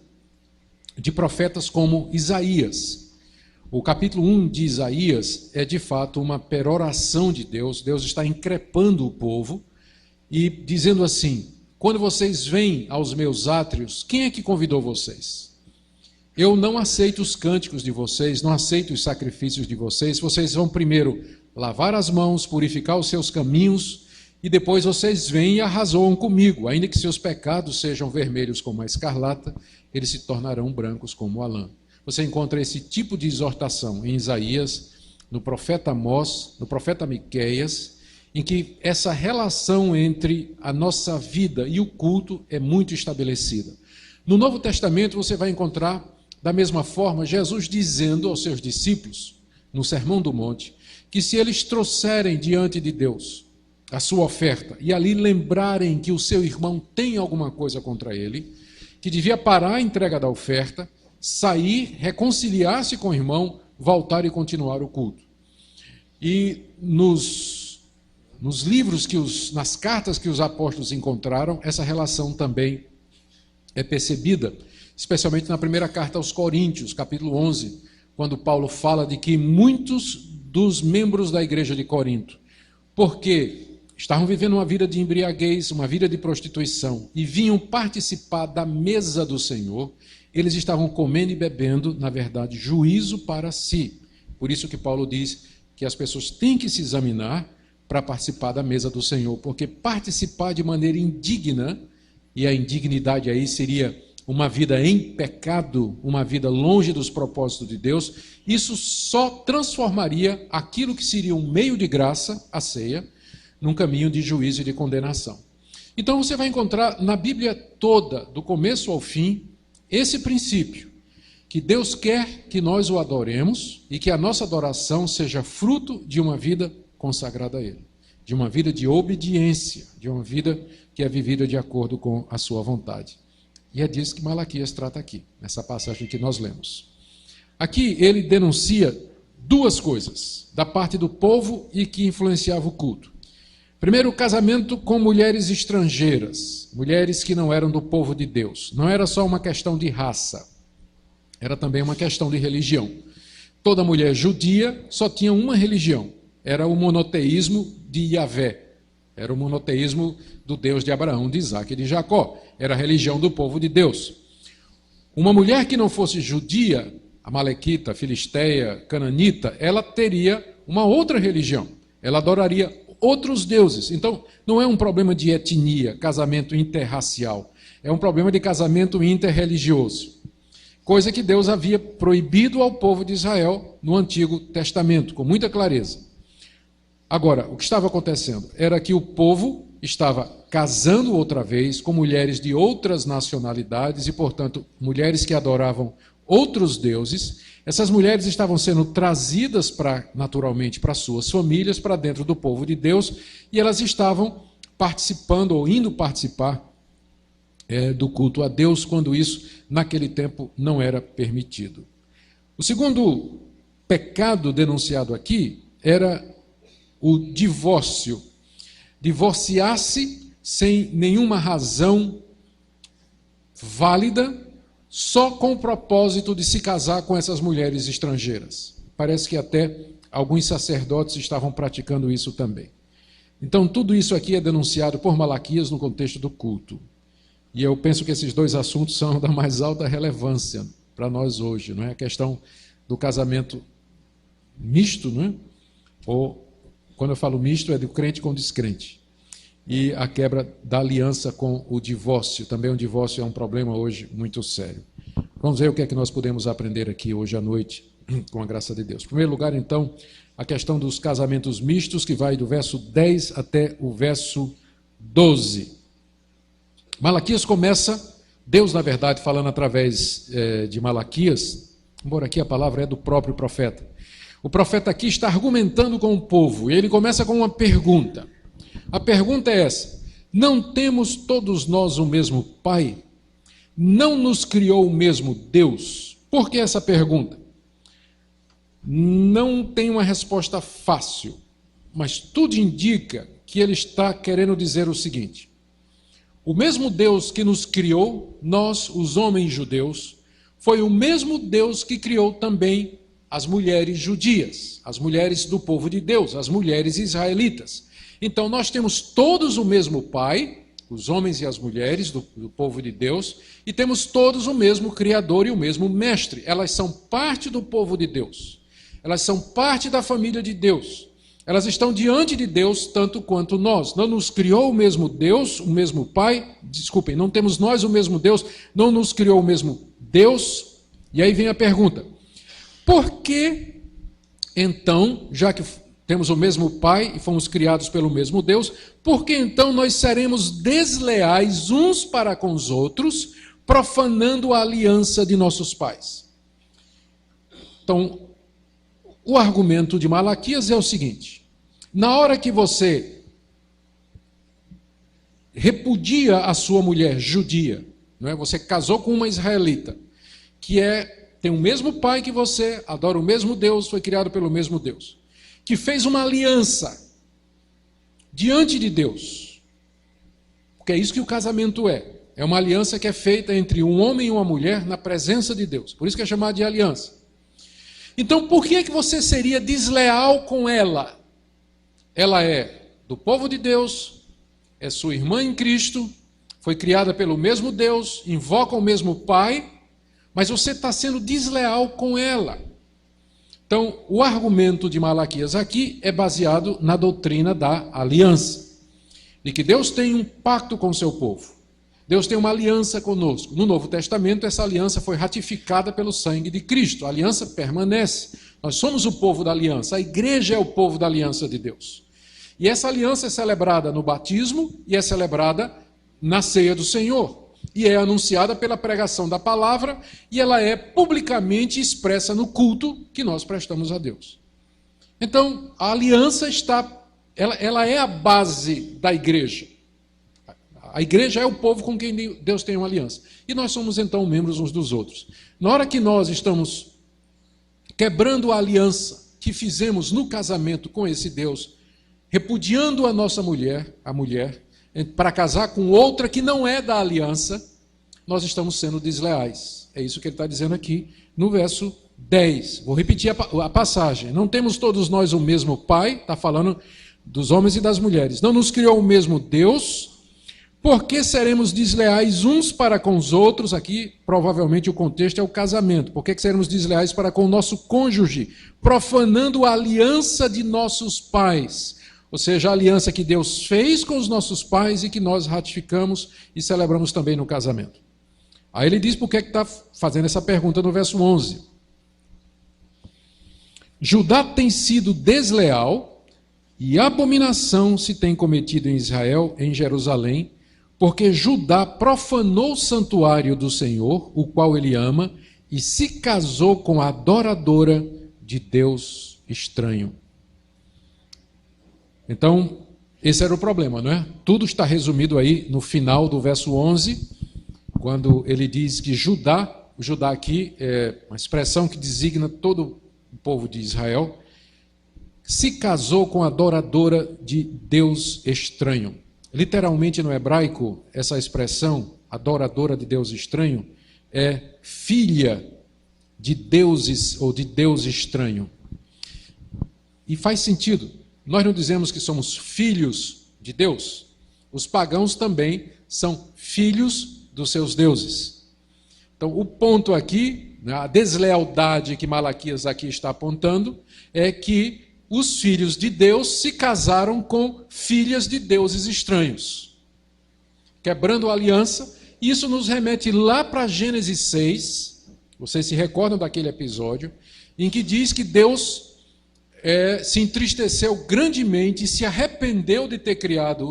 de profetas como Isaías. O capítulo 1 de Isaías é de fato uma peroração de Deus. Deus está increpando o povo e dizendo assim: quando vocês vêm aos meus átrios, quem é que convidou vocês? Eu não aceito os cânticos de vocês, não aceito os sacrifícios de vocês. Vocês vão primeiro lavar as mãos, purificar os seus caminhos, e depois vocês vêm e arrazoam comigo. Ainda que seus pecados sejam vermelhos como a escarlata, eles se tornarão brancos como a lã. Você encontra esse tipo de exortação em Isaías, no profeta Amós, no profeta Miqueias, em que essa relação entre a nossa vida e o culto é muito estabelecida. No Novo Testamento você vai encontrar, da mesma forma, Jesus dizendo aos seus discípulos, no Sermão do Monte, que se eles trouxerem diante de Deus a sua oferta e ali lembrarem que o seu irmão tem alguma coisa contra ele, que devia parar a entrega da oferta, sair, reconciliar-se com o irmão, voltar e continuar o culto. E nos livros, nas cartas que os apóstolos encontraram, essa relação também é percebida, especialmente na primeira carta aos Coríntios, capítulo 11, quando Paulo fala de que muitos dos membros da igreja de Corinto, porque estavam vivendo uma vida de embriaguez, uma vida de prostituição, e vinham participar da mesa do Senhor, eles estavam comendo e bebendo, na verdade, juízo para si. Por isso que Paulo diz que as pessoas têm que se examinar para participar da mesa do Senhor, porque participar de maneira indigna, e a indignidade aí seria uma vida em pecado, uma vida longe dos propósitos de Deus, isso só transformaria aquilo que seria um meio de graça, a ceia, num caminho de juízo e de condenação. Então você vai encontrar na Bíblia toda, do começo ao fim, esse princípio, que Deus quer que nós o adoremos e que a nossa adoração seja fruto de uma vida consagrada a Ele, de uma vida de obediência, de uma vida que é vivida de acordo com a sua vontade. E é disso que Malaquias trata aqui, nessa passagem que nós lemos. Aqui ele denuncia duas coisas da parte do povo e que influenciava o culto. Primeiro, o casamento com mulheres estrangeiras, mulheres que não eram do povo de Deus. Não era só uma questão de raça, era também uma questão de religião. Toda mulher judia só tinha uma religião, era o monoteísmo de Yahvé. Era o monoteísmo do Deus de Abraão, de Isaac e de Jacó. Era a religião do povo de Deus. Uma mulher que não fosse judia, amalequita, filisteia, cananita, ela teria uma outra religião. Ela adoraria outros deuses. Então, não é um problema de etnia, casamento interracial. É um problema de casamento interreligioso. Coisa que Deus havia proibido ao povo de Israel no Antigo Testamento, com muita clareza. Agora, o que estava acontecendo era que o povo estava casando outra vez com mulheres de outras nacionalidades e, portanto, mulheres que adoravam outros deuses. Essas mulheres estavam sendo trazidas naturalmente para suas famílias, para dentro do povo de Deus, e elas estavam participando ou indo participar do culto a Deus, quando isso, naquele tempo, não era permitido. O segundo pecado denunciado aqui era o divórcio. Divorciar-se sem nenhuma razão válida, só com o propósito de se casar com essas mulheres estrangeiras. Parece que até alguns sacerdotes estavam praticando isso também. Então, tudo isso aqui é denunciado por Malaquias no contexto do culto. E eu penso que esses dois assuntos são da mais alta relevância para nós hoje, não é? A questão do casamento misto, não é? Ou, quando eu falo misto, é do crente com descrente. E a quebra da aliança com o divórcio. Também o divórcio é um problema hoje muito sério. Vamos ver o que é que nós podemos aprender aqui hoje à noite, com a graça de Deus. Em primeiro lugar, então, a questão dos casamentos mistos, que vai do verso 10 até o verso 12. Malaquias começa, Deus, na verdade, falando através de Malaquias, embora aqui a palavra é do próprio profeta. O profeta aqui está argumentando com o povo, e ele começa com uma pergunta. A pergunta é essa: não temos todos nós o mesmo Pai? Não nos criou o mesmo Deus? Por que essa pergunta? Não tem uma resposta fácil, mas tudo indica que ele está querendo dizer o seguinte: o mesmo Deus que nos criou, nós, os homens judeus, foi o mesmo Deus que criou também as mulheres judias, as mulheres do povo de Deus, as mulheres israelitas. Então nós temos todos o mesmo Pai, os homens e as mulheres do povo de Deus, e temos todos o mesmo Criador e o mesmo Mestre. Elas são parte do povo de Deus, elas são parte da família de Deus, elas estão diante de Deus tanto quanto nós. Não nos criou o mesmo Deus, o mesmo Pai, desculpem, não temos nós o mesmo Deus, não nos criou o mesmo Deus. E aí vem a pergunta: por que então, já que temos o mesmo Pai e fomos criados pelo mesmo Deus, por que então nós seremos desleais uns para com os outros, profanando a aliança de nossos pais? Então, o argumento de Malaquias é o seguinte: na hora que você repudia a sua mulher judia, não é? Você casou com uma israelita, que tem o mesmo pai que você, adora o mesmo Deus, foi criado pelo mesmo Deus, que fez uma aliança diante de Deus, porque é isso que o casamento é uma aliança que é feita entre um homem e uma mulher na presença de Deus, por isso que é chamado de aliança. Então, por que você seria desleal com ela? Ela é do povo de Deus, é sua irmã em Cristo, foi criada pelo mesmo Deus, invoca o mesmo Pai, mas você está sendo desleal com ela. Então, o argumento de Malaquias aqui é baseado na doutrina da aliança, de que Deus tem um pacto com o seu povo. Deus tem uma aliança conosco. No Novo Testamento, essa aliança foi ratificada pelo sangue de Cristo. A aliança permanece. Nós somos o povo da aliança. A igreja é o povo da aliança de Deus. E essa aliança é celebrada no batismo e é celebrada na ceia do Senhor. E é anunciada pela pregação da palavra e ela é publicamente expressa no culto que nós prestamos a Deus. Então, a aliança ela é a base da igreja. A igreja é o povo com quem Deus tem uma aliança. E nós somos, então, membros uns dos outros. Na hora que nós estamos quebrando a aliança que fizemos no casamento com esse Deus, repudiando a nossa mulher, para casar com outra que não é da aliança, nós estamos sendo desleais. É isso que ele está dizendo aqui no verso 10. Vou repetir a passagem. Não temos todos nós o mesmo Pai, está falando dos homens e das mulheres. Não nos criou o mesmo Deus. Por que seremos desleais uns para com os outros? Aqui, provavelmente, o contexto é o casamento. Por que seremos desleais para com o nosso cônjuge? Profanando a aliança de nossos pais. Ou seja, a aliança que Deus fez com os nossos pais e que nós ratificamos e celebramos também no casamento. Aí ele diz por que está fazendo essa pergunta no verso 11. Judá tem sido desleal e abominação se tem cometido em Israel, em Jerusalém, porque Judá profanou o santuário do Senhor, o qual ele ama, e se casou com a adoradora de Deus estranho. Então, esse era o problema, não é? Tudo está resumido aí no final do verso 11, quando ele diz que Judá, o Judá aqui é uma expressão que designa todo o povo de Israel, se casou com a adoradora de Deus estranho. Literalmente no hebraico, essa expressão, adoradora de Deus estranho, é filha de deuses ou de Deus estranho. E faz sentido. Nós não dizemos que somos filhos de Deus. Os pagãos também são filhos dos seus deuses. Então, o ponto aqui, a deslealdade que Malaquias aqui está apontando, é que os filhos de Deus se casaram com filhas de deuses estranhos, quebrando a aliança. Isso nos remete lá para Gênesis 6, vocês se recordam daquele episódio, em que diz que Deus se entristeceu grandemente e se arrependeu de ter criado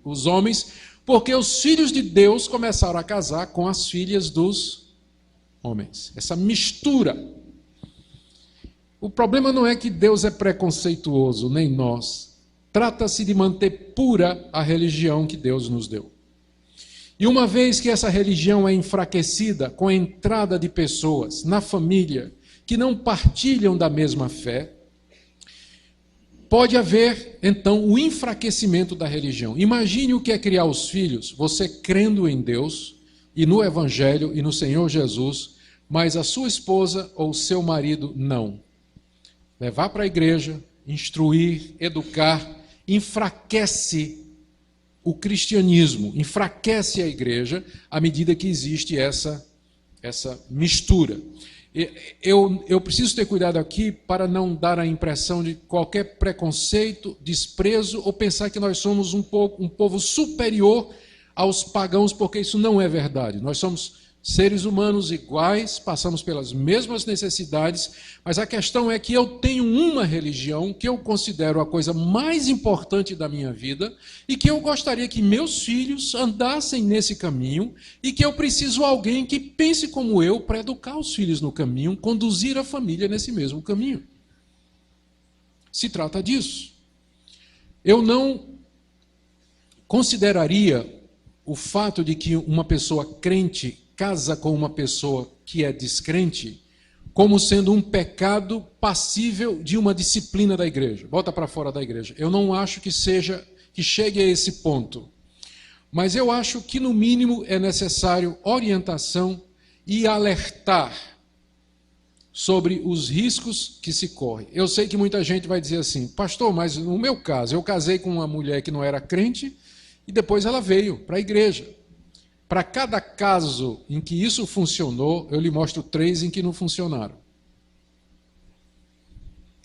os homens, porque os filhos de Deus começaram a casar com as filhas dos homens. Essa mistura. O problema não é que Deus é preconceituoso, nem nós. Trata-se de manter pura a religião que Deus nos deu. E uma vez que essa religião é enfraquecida com a entrada de pessoas na família que não partilham da mesma fé, pode haver, então, o enfraquecimento da religião. Imagine o que é criar os filhos, você crendo em Deus e no Evangelho e no Senhor Jesus, mas a sua esposa ou seu marido não. Levar para a igreja, instruir, educar, enfraquece o cristianismo, enfraquece a igreja à medida que existe essa mistura. Eu preciso ter cuidado aqui para não dar a impressão de qualquer preconceito, desprezo ou pensar que nós somos um povo superior aos pagãos, porque isso não é verdade. Nós somos seres humanos iguais, passamos pelas mesmas necessidades, mas a questão é que eu tenho uma religião que eu considero a coisa mais importante da minha vida e que eu gostaria que meus filhos andassem nesse caminho e que eu preciso de alguém que pense como eu para educar os filhos no caminho, conduzir a família nesse mesmo caminho. Se trata disso. Eu não consideraria o fato de que uma pessoa crente casa com uma pessoa que é descrente como sendo um pecado passível de uma disciplina da igreja. Bota para fora da igreja. Eu não acho que chegue a esse ponto. Mas eu acho que, no mínimo, é necessário orientação e alertar sobre os riscos que se correm. Eu sei que muita gente vai dizer assim, pastor, mas no meu caso, eu casei com uma mulher que não era crente e depois ela veio para a igreja. Para cada caso em que isso funcionou, eu lhe mostro 3 em que não funcionaram.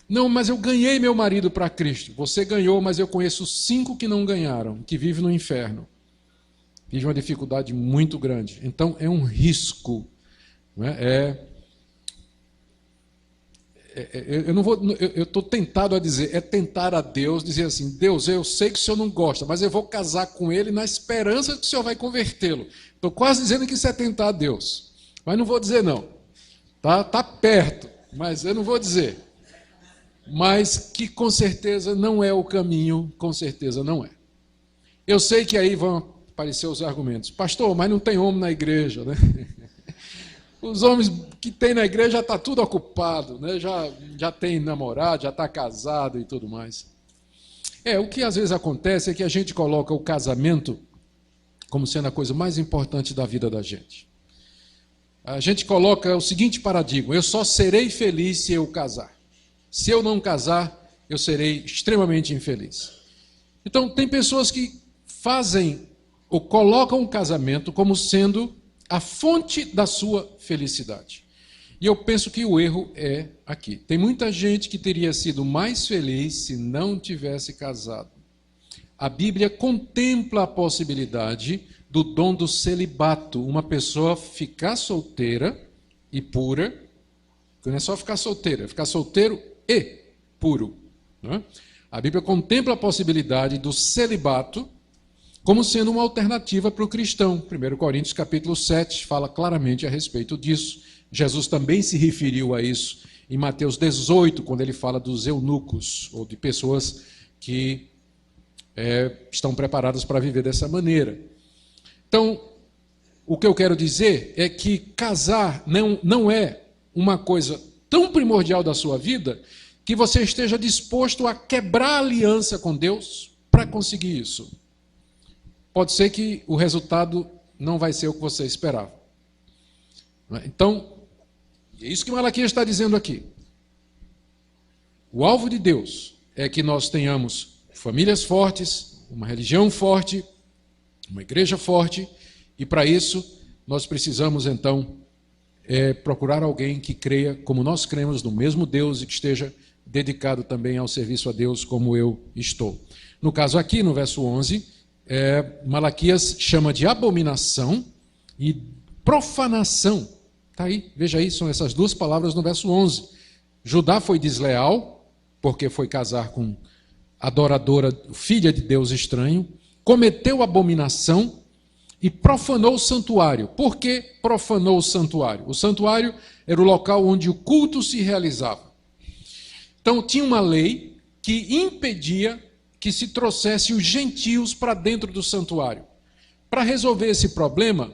Não, mas eu ganhei meu marido para Cristo. Você ganhou, mas eu conheço 5 que não ganharam, que vivem no inferno. Tive uma dificuldade muito grande. Então, é um risco. Não é? Eu estou tentado a dizer, é tentar a Deus, dizer assim, Deus, eu sei que o Senhor não gosta, mas eu vou casar com ele na esperança que o Senhor vai convertê-lo. Estou quase dizendo que isso é tentar a Deus. Mas não vou dizer não. Tá perto, mas eu não vou dizer. Mas que com certeza não é o caminho, com certeza não é. Eu sei que aí vão aparecer os argumentos. Pastor, mas não tem homem na igreja, né? Os homens que tem na igreja já está tudo ocupado, né? já tem namorado, já está casado e tudo mais. O que às vezes acontece é que a gente coloca o casamento como sendo a coisa mais importante da vida da gente. A gente coloca o seguinte paradigma: eu só serei feliz se eu casar. Se eu não casar, eu serei extremamente infeliz. Então, tem pessoas que fazem ou colocam o casamento como sendo a fonte da sua felicidade. E eu penso que o erro é aqui. Tem muita gente que teria sido mais feliz se não tivesse casado. A Bíblia contempla a possibilidade do dom do celibato, uma pessoa ficar solteira e pura, não é só ficar solteira, é ficar solteiro e puro. Né? A Bíblia contempla a possibilidade do celibato como sendo uma alternativa para o cristão. 1 Coríntios capítulo 7 fala claramente a respeito disso. Jesus também se referiu a isso em Mateus 18, quando ele fala dos eunucos, ou de pessoas que estão preparadas para viver dessa maneira. Então, o que eu quero dizer é que casar não é uma coisa tão primordial da sua vida que você esteja disposto a quebrar a aliança com Deus para conseguir isso. Pode ser que o resultado não vai ser o que você esperava. Então, é isso que Malaquias está dizendo aqui. O alvo de Deus é que nós tenhamos famílias fortes, uma religião forte, uma igreja forte, e para isso nós precisamos então procurar alguém que creia como nós cremos no mesmo Deus e que esteja dedicado também ao serviço a Deus como eu estou. No caso aqui, no verso 11... Malaquias chama de abominação e profanação. Está aí, veja aí, são essas duas palavras no verso 11. Judá foi desleal, porque foi casar com adoradora, filha de Deus estranho, cometeu abominação e profanou o santuário. Por que profanou o santuário? O santuário era o local onde o culto se realizava. Então tinha uma lei que impedia que se trouxesse os gentios para dentro do santuário. Para resolver esse problema,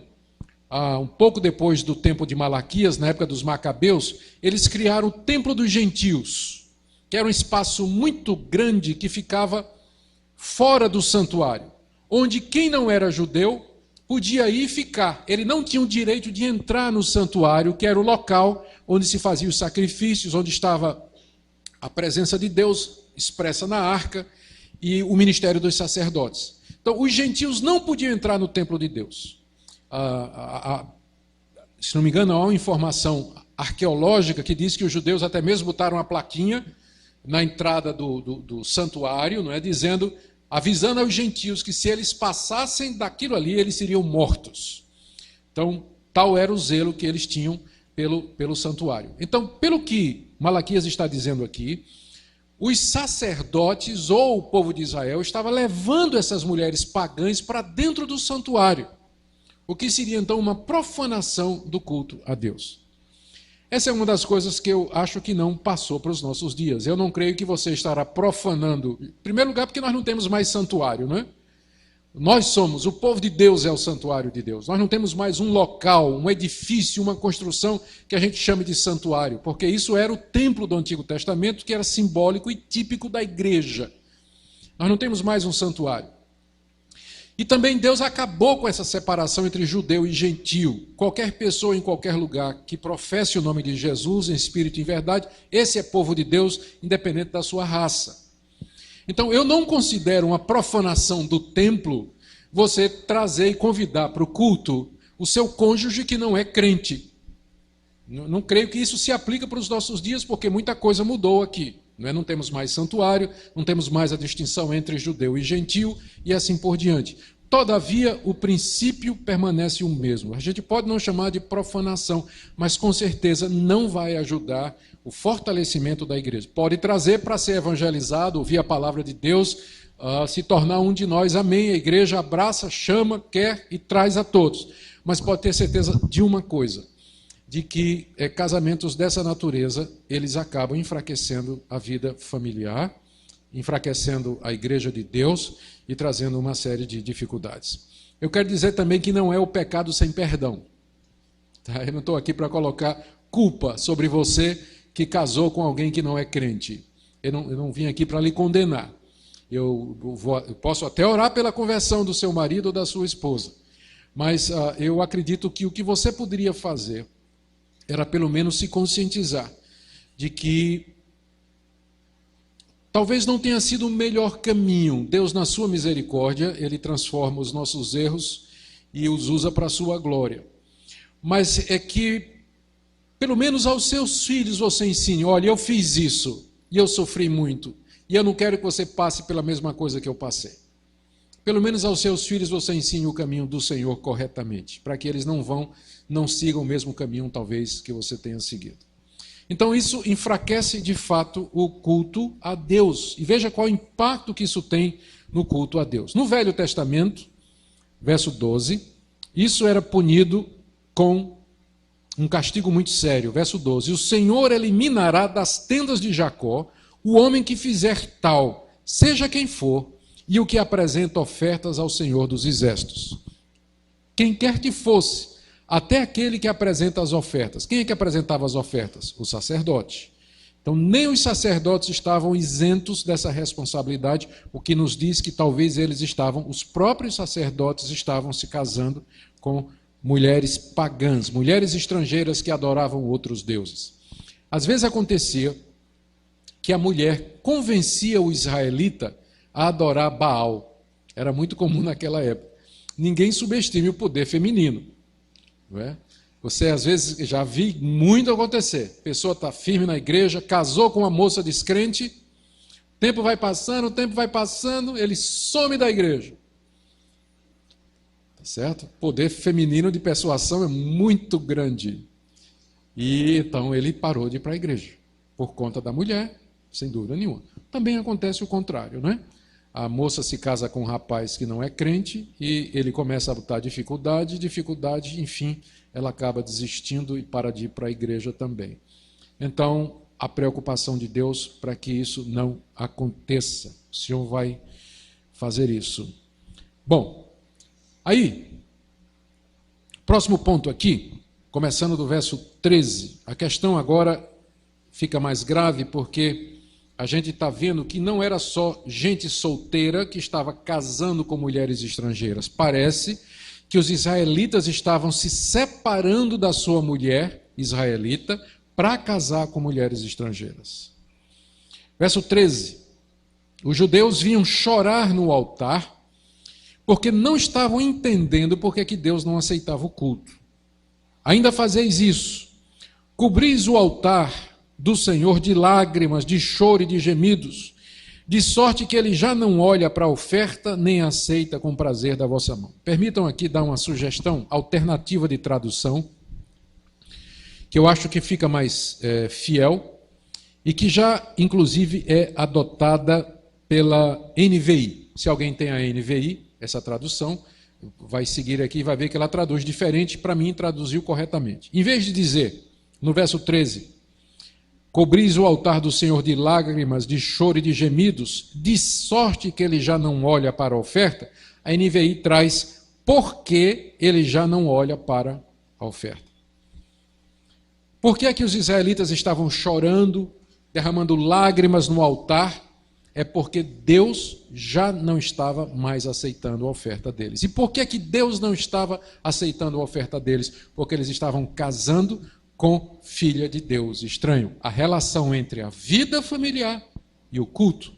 um pouco depois do tempo de Malaquias, na época dos Macabeus, eles criaram o Templo dos Gentios, que era um espaço muito grande que ficava fora do santuário, onde quem não era judeu podia ir ficar. Ele não tinha o direito de entrar no santuário, que era o local onde se faziam os sacrifícios, onde estava a presença de Deus expressa na arca, e o ministério dos sacerdotes. Então, os gentios não podiam entrar no templo de Deus. Se não me engano, há uma informação arqueológica que diz que os judeus até mesmo botaram uma plaquinha na entrada do santuário, não é, avisando aos gentios que se eles passassem daquilo ali, eles seriam mortos. Então, tal era o zelo que eles tinham pelo santuário. Então, pelo que Malaquias está dizendo aqui, os sacerdotes ou o povo de Israel estava levando essas mulheres pagãs para dentro do santuário, o que seria então uma profanação do culto a Deus. Essa é uma das coisas que eu acho que não passou para os nossos dias. Eu não creio que você estará profanando, em primeiro lugar porque nós não temos mais santuário, não é? O povo de Deus é o santuário de Deus. Nós não temos mais um local, um edifício, uma construção que a gente chame de santuário, porque isso era o templo do Antigo Testamento, que era simbólico e típico da igreja. Nós não temos mais um santuário. E também Deus acabou com essa separação entre judeu e gentio. Qualquer pessoa em qualquer lugar que professe o nome de Jesus em espírito e em verdade, esse é povo de Deus, independente da sua raça. Então, eu não considero uma profanação do templo você trazer e convidar para o culto o seu cônjuge que não é crente. Não creio que isso se aplica para os nossos dias, porque muita coisa mudou aqui. Não temos mais santuário, não temos mais a distinção entre judeu e gentio, e assim por diante. Todavia, o princípio permanece o mesmo. A gente pode não chamar de profanação, mas com certeza não vai ajudar o fortalecimento da igreja. Pode trazer para ser evangelizado, ouvir a palavra de Deus, se tornar um de nós. Amém. A igreja abraça, chama, quer e traz a todos. Mas pode ter certeza de uma coisa, de que casamentos dessa natureza, eles acabam enfraquecendo a vida familiar, enfraquecendo a igreja de Deus e trazendo uma série de dificuldades. Eu quero dizer também que não é o pecado sem perdão. Tá? Eu não estou aqui para colocar culpa sobre você que casou com alguém que não é crente. Eu não vim aqui para lhe condenar. Eu posso até orar pela conversão do seu marido ou da sua esposa, mas eu acredito que o que você poderia fazer era pelo menos se conscientizar de que talvez não tenha sido o melhor caminho. Deus, na sua misericórdia, Ele transforma os nossos erros e os usa para a sua glória. Mas é que, pelo menos aos seus filhos você ensine: olha, eu fiz isso e eu sofri muito, e eu não quero que você passe pela mesma coisa que eu passei. Pelo menos aos seus filhos você ensine o caminho do Senhor corretamente, para que eles não sigam o mesmo caminho, talvez, que você tenha seguido. Então isso enfraquece de fato o culto a Deus. E veja qual o impacto que isso tem no culto a Deus. No Velho Testamento, verso 12, isso era punido com um castigo muito sério. Verso 12: o Senhor eliminará das tendas de Jacó o homem que fizer tal, seja quem for, e o que apresenta ofertas ao Senhor dos Exércitos. Quem quer que fosse, até aquele que apresenta as ofertas. Quem é que apresentava as ofertas? O sacerdote. Então, nem os sacerdotes estavam isentos dessa responsabilidade, o que nos diz que talvez os próprios sacerdotes estavam se casando com mulheres pagãs, mulheres estrangeiras que adoravam outros deuses. Às vezes acontecia que a mulher convencia o israelita a adorar Baal. Era muito comum naquela época. Ninguém subestime o poder feminino. Não é? Você, às vezes, já vi muito acontecer. A pessoa está firme na igreja, casou com uma moça descrente, o tempo vai passando, ele some da igreja. Tá certo? O poder feminino de persuasão é muito grande. E então ele parou de ir para a igreja, por conta da mulher, sem dúvida nenhuma. Também acontece o contrário, não é? A moça se casa com um rapaz que não é crente e ele começa a botar dificuldade, enfim, ela acaba desistindo e para de ir para a igreja também. Então, a preocupação de Deus para que isso não aconteça. O Senhor vai fazer isso. Bom, aí, próximo ponto aqui, começando do verso 13. A questão agora fica mais grave porque a gente está vendo que não era só gente solteira que estava casando com mulheres estrangeiras. Parece que os israelitas estavam se separando da sua mulher israelita para casar com mulheres estrangeiras. Verso 13. Os judeus vinham chorar no altar porque não estavam entendendo por que Deus não aceitava o culto. Ainda fazeis isso. Cobris o altar do Senhor de lágrimas, de choro e de gemidos, de sorte que ele já não olha para a oferta, nem aceita com prazer da vossa mão. Permitam aqui dar uma sugestão alternativa de tradução, que eu acho que fica mais fiel, e que já, inclusive, é adotada pela NVI. Se alguém tem a NVI, essa tradução, vai seguir aqui e vai ver que ela traduz diferente, para mim traduziu corretamente. Em vez de dizer, no verso 13, cobris o altar do Senhor de lágrimas, de choro e de gemidos, de sorte que ele já não olha para a oferta, a NVI traz porque ele já não olha para a oferta. Por que é que os israelitas estavam chorando, derramando lágrimas no altar? É porque Deus já não estava mais aceitando a oferta deles. E por que é que Deus não estava aceitando a oferta deles? Porque eles estavam casando com filha de Deus estranho. A relação entre a vida familiar e o culto.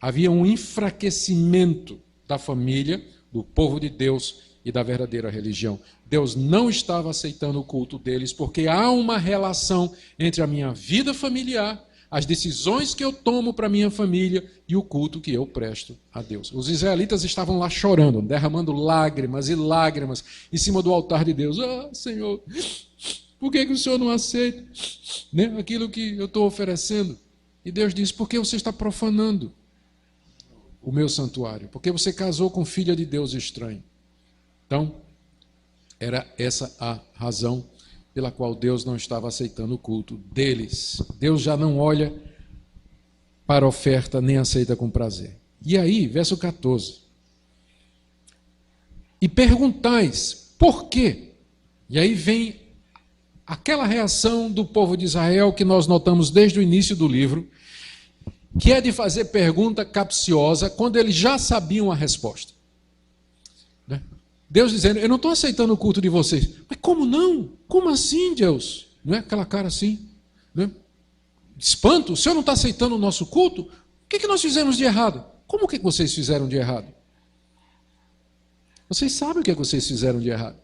Havia um enfraquecimento da família, do povo de Deus e da verdadeira religião. Deus não estava aceitando o culto deles, porque há uma relação entre a minha vida familiar, as decisões que eu tomo para minha família e o culto que eu presto a Deus. Os israelitas estavam lá chorando, derramando lágrimas e lágrimas em cima do altar de Deus. Ah, Senhor, por que o Senhor não aceita, né, aquilo que eu estou oferecendo? E Deus diz, porque você está profanando o meu santuário, porque você casou com filha de Deus estranho. Então, era essa a razão pela qual Deus não estava aceitando o culto deles. Deus já não olha para a oferta, nem aceita com prazer. E aí, verso 14. E perguntais, por quê? E aí vem aquela reação do povo de Israel que nós notamos desde o início do livro, que é de fazer pergunta capciosa quando eles já sabiam a resposta. Né? Deus dizendo, eu não estou aceitando o culto de vocês. Mas como não? Como assim, Deus? Não é aquela cara assim? Né? Espanto, o Senhor não está aceitando o nosso culto? O que nós fizemos de errado? Como que vocês fizeram de errado? Vocês sabem o que vocês fizeram de errado.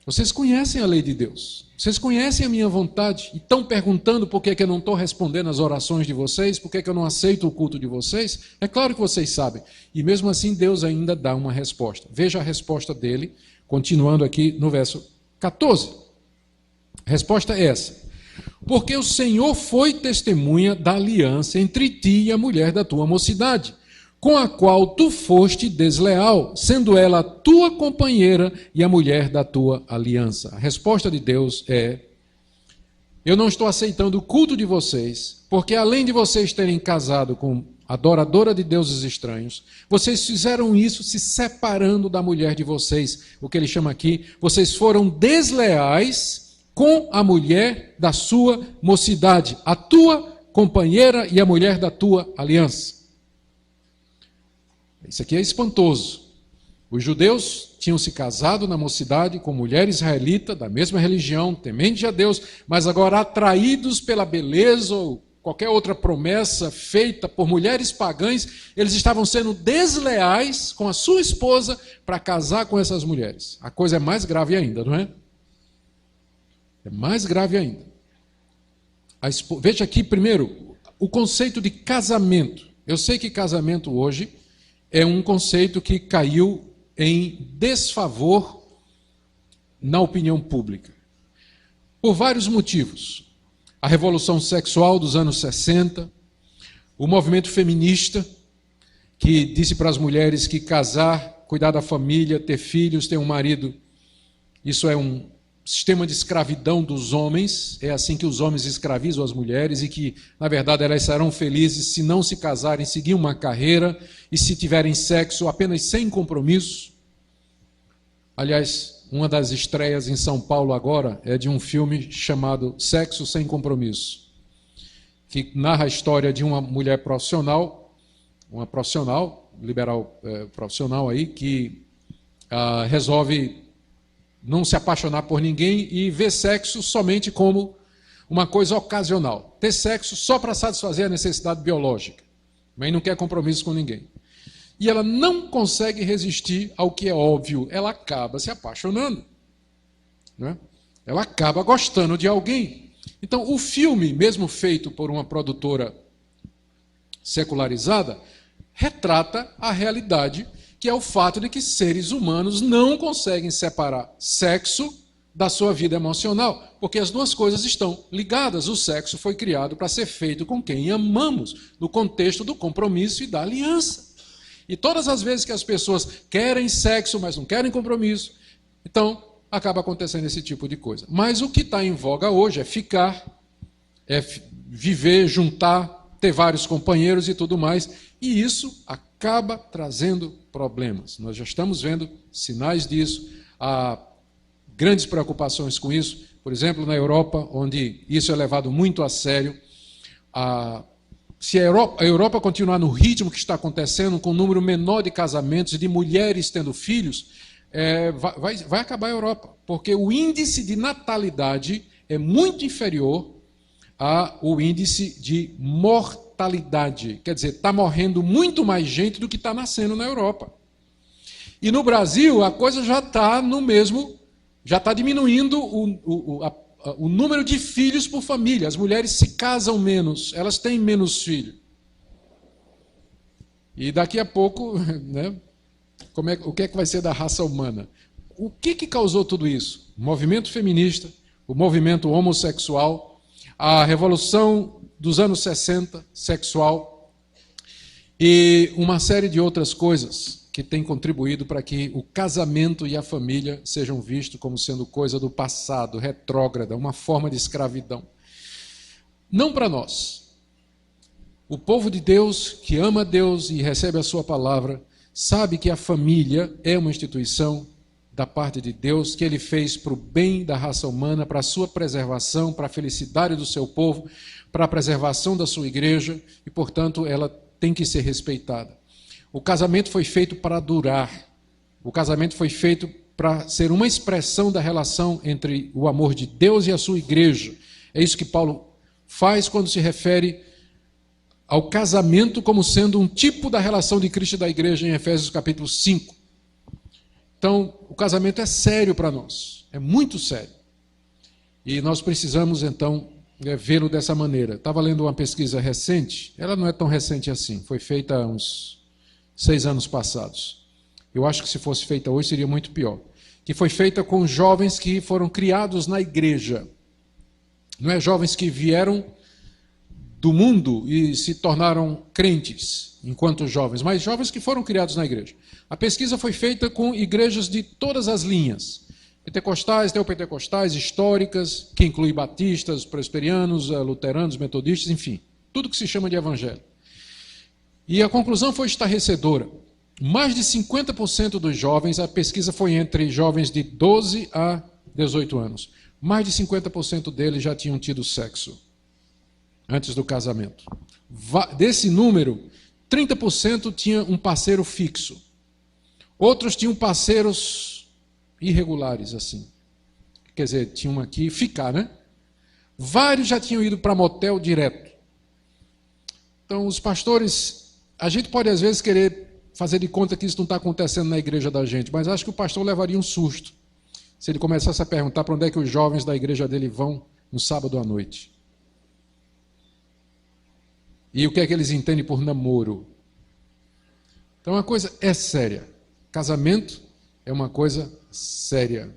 Vocês conhecem a lei de Deus. Vocês conhecem a minha vontade. E estão perguntando por que eu não estou respondendo as orações de vocês, por que eu não aceito o culto de vocês. É claro que vocês sabem. E mesmo assim Deus ainda dá uma resposta. Veja a resposta dele, continuando aqui no verso 14. A resposta é essa. Porque o Senhor foi testemunha da aliança entre ti e a mulher da tua mocidade, com a qual tu foste desleal, sendo ela a tua companheira e a mulher da tua aliança. A resposta de Deus é, eu não estou aceitando o culto de vocês, porque além de vocês terem casado com adoradora de deuses estranhos, vocês fizeram isso se separando da mulher de vocês, o que ele chama aqui, vocês foram desleais com a mulher da sua mocidade, a tua companheira e a mulher da tua aliança. Isso aqui é espantoso. Os judeus tinham se casado na mocidade com mulher israelita, da mesma religião, temente a Deus, mas agora atraídos pela beleza ou qualquer outra promessa feita por mulheres pagãs, eles estavam sendo desleais com a sua esposa para casar com essas mulheres. A coisa é mais grave ainda, não é? É mais grave ainda. Veja aqui primeiro o conceito de casamento. Eu sei que casamento hoje é um conceito que caiu em desfavor na opinião pública. Por vários motivos. A revolução sexual dos anos 60, o movimento feminista, que disse para as mulheres que casar, cuidar da família, ter filhos, ter um marido, isso é um sistema de escravidão dos homens, é assim que os homens escravizam as mulheres e que, na verdade, elas serão felizes se não se casarem, seguir uma carreira e se tiverem sexo apenas sem compromisso. Aliás, uma das estreias em São Paulo agora é de um filme chamado Sexo Sem Compromisso, que narra a história de uma mulher profissional, uma profissional, liberal profissional aí, que resolve não se apaixonar por ninguém e ver sexo somente como uma coisa ocasional. Ter sexo só para satisfazer a necessidade biológica, mas não quer compromisso com ninguém. E ela não consegue resistir ao que é óbvio, ela acaba se apaixonando. Né? Ela acaba gostando de alguém. Então, o filme, mesmo feito por uma produtora secularizada, retrata a realidade, que é o fato de que seres humanos não conseguem separar sexo da sua vida emocional, porque as duas coisas estão ligadas. O sexo foi criado para ser feito com quem amamos, no contexto do compromisso e da aliança. E todas as vezes que as pessoas querem sexo, mas não querem compromisso, então acaba acontecendo esse tipo de coisa. Mas o que está em voga hoje é ficar, é viver, juntar, ter vários companheiros e tudo mais, e isso acaba trazendo problemas. Nós já estamos vendo sinais disso, há grandes preocupações com isso, por exemplo, na Europa, onde isso é levado muito a sério. Se a Europa continuar no ritmo que está acontecendo, com um número menor de casamentos e de mulheres tendo filhos, vai acabar a Europa, porque o índice de natalidade é muito inferior ao índice de mortalidade. Quer dizer, está morrendo muito mais gente do que está nascendo na Europa. E no Brasil, a coisa já está no mesmo, já está diminuindo o número de filhos por família. As mulheres se casam menos, elas têm menos filhos. E daqui a pouco, né, o que é que vai ser da raça humana? O que causou tudo isso? O movimento feminista, o movimento homossexual, a revolução dos anos 60, sexual, e uma série de outras coisas que têm contribuído para que o casamento e a família sejam vistos como sendo coisa do passado, retrógrada, uma forma de escravidão. Não para nós. O povo de Deus, que ama a Deus e recebe a sua palavra, sabe que a família é uma instituição da parte de Deus, que Ele fez para o bem da raça humana, para a sua preservação, para a felicidade do seu povo, para a preservação da sua igreja, e, portanto, ela tem que ser respeitada. O casamento foi feito para durar. O casamento foi feito para ser uma expressão da relação entre o amor de Deus e a sua igreja. É isso que Paulo faz quando se refere ao casamento como sendo um tipo da relação de Cristo e da igreja em Efésios capítulo 5. Então, o casamento é sério para nós, é muito sério. E nós precisamos, então, vê-lo dessa maneira. Estava lendo uma pesquisa recente, ela não é tão recente assim, foi feita há uns 6 anos passados. Eu acho que se fosse feita hoje seria muito pior. Que foi feita com jovens que foram criados na igreja. Não é jovens que vieram do mundo e se tornaram crentes enquanto jovens, mas jovens que foram criados na igreja. A pesquisa foi feita com igrejas de todas as linhas, pentecostais, neopentecostais, históricas, que inclui batistas, presbiterianos, luteranos, metodistas, enfim, tudo que se chama de evangelho. E a conclusão foi estarrecedora. Mais de 50% dos jovens, a pesquisa foi entre jovens de 12 a 18 anos, mais de 50% deles já tinham tido sexo antes do casamento. Desse número, 30% tinha um parceiro fixo. Outros tinham parceiros irregulares, assim. Quer dizer, tinham aqui ficar, né? Vários já tinham ido para motel direto. Então, os pastores, a gente pode às vezes querer fazer de conta que isso não está acontecendo na igreja da gente, mas acho que o pastor levaria um susto se ele começasse a perguntar para onde é que os jovens da igreja dele vão no sábado à noite. E o que é que eles entendem por namoro? Então, a coisa é séria. Casamento é uma coisa séria.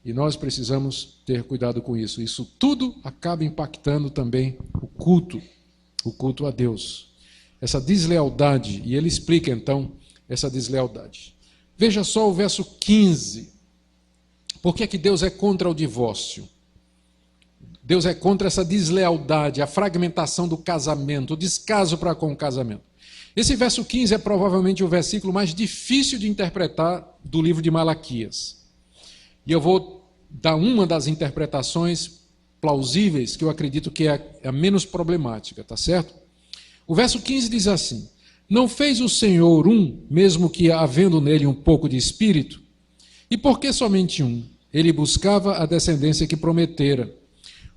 E nós precisamos ter cuidado com isso. Isso tudo acaba impactando também o culto a Deus. Essa deslealdade, e ele explica então essa deslealdade. Veja só o verso 15. Por que é que Deus é contra o divórcio? Deus é contra essa deslealdade, a fragmentação do casamento, o descaso para com o casamento. Esse verso 15 é provavelmente o versículo mais difícil de interpretar do livro de Malaquias. E eu vou dar uma das interpretações plausíveis, que eu acredito que é a menos problemática, tá certo? O verso 15 diz assim: não fez o Senhor um, mesmo que havendo nele um pouco de espírito? E por que somente um? Ele buscava a descendência que prometera.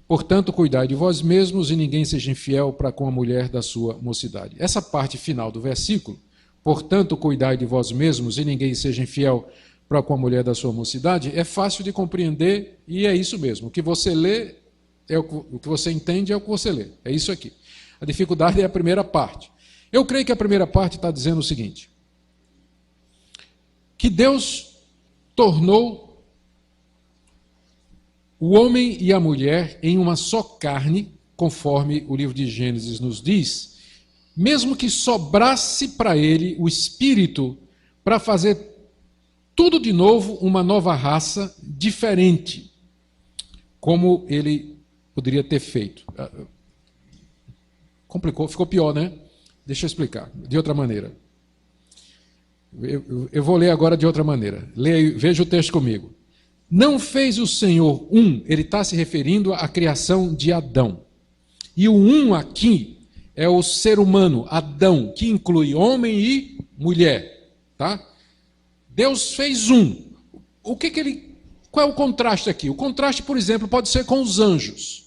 Portanto, cuidai de vós mesmos e ninguém seja infiel para com a mulher da sua mocidade. Essa parte final do versículo, portanto, cuidai de vós mesmos e ninguém seja infiel para com a mulher da sua mocidade, é fácil de compreender e é isso mesmo. O que você lê, o que você entende é o que você lê. É isso aqui. A dificuldade é a primeira parte. Eu creio que a primeira parte está dizendo o seguinte: que Deus tornou o homem e a mulher em uma só carne, conforme o livro de Gênesis nos diz, mesmo que sobrasse para ele o espírito para fazer tudo de novo, uma nova raça diferente, como ele poderia ter feito. Complicou, ficou pior, né? Deixa eu explicar, de outra maneira. Eu vou ler agora de outra maneira. Veja o texto comigo. Não fez o Senhor um, ele está se referindo à criação de Adão. E o um aqui é o ser humano, Adão, que inclui homem e mulher. Tá? Deus fez um. Qual é o contraste aqui? O contraste, por exemplo, pode ser com os anjos.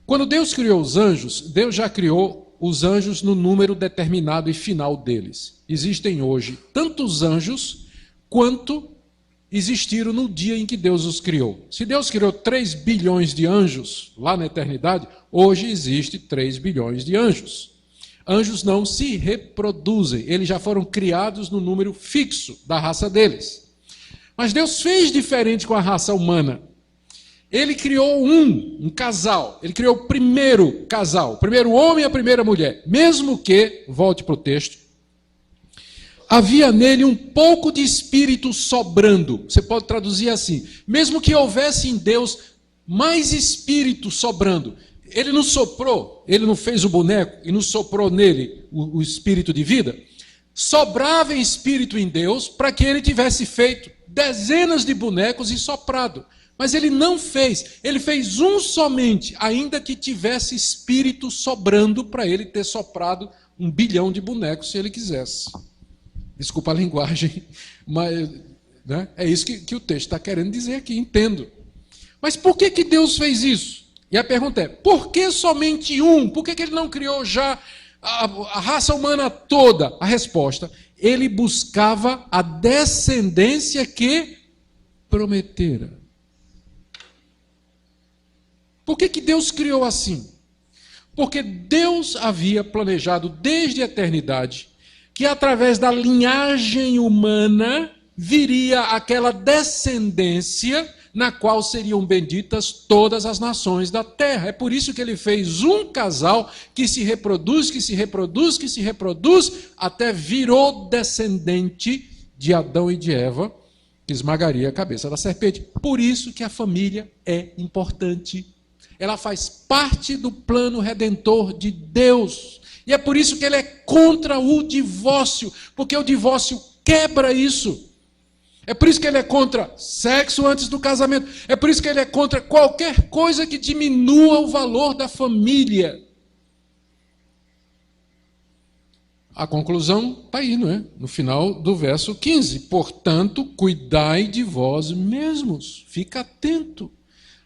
Quando Deus criou os anjos, Deus já criou os anjos no número determinado e final deles. Existem hoje tantos anjos quanto existiram no dia em que Deus os criou. Se Deus criou 3 bilhões de anjos lá na eternidade, hoje existe 3 bilhões de anjos. Anjos não se reproduzem, eles já foram criados no número fixo da raça deles. Mas Deus fez diferente com a raça humana. Ele criou um casal, ele criou o primeiro casal, o primeiro homem e a primeira mulher. Mesmo que, volte para o texto, havia nele um pouco de espírito sobrando. Você pode traduzir assim, mesmo que houvesse em Deus mais espírito sobrando. Ele não soprou, ele não fez o boneco e não soprou nele o espírito de vida. Sobrava espírito em Deus para que ele tivesse feito dezenas de bonecos e soprado. Mas ele não fez, ele fez um somente, ainda que tivesse espírito sobrando para ele ter soprado 1 bilhão de bonecos se ele quisesse. Desculpa a linguagem, mas né, é isso que o texto está querendo dizer aqui, entendo. Mas por que Deus fez isso? E a pergunta é, por que somente um? Por que ele não criou já a raça humana toda? A resposta, ele buscava a descendência que prometera. Por que Deus criou assim? Porque Deus havia planejado desde a eternidade que através da linhagem humana viria aquela descendência na qual seriam benditas todas as nações da terra. É por isso que ele fez um casal que se reproduz, que se reproduz, que se reproduz, até virou descendente de Adão e de Eva, que esmagaria a cabeça da serpente. Por isso que a família é importante. Ela faz parte do plano redentor de Deus. E é por isso que ele é contra o divórcio, porque o divórcio quebra isso. É por isso que ele é contra sexo antes do casamento. É por isso que ele é contra qualquer coisa que diminua o valor da família. A conclusão está aí, não é? No final do verso 15. Portanto, cuidai de vós mesmos. Fica atento.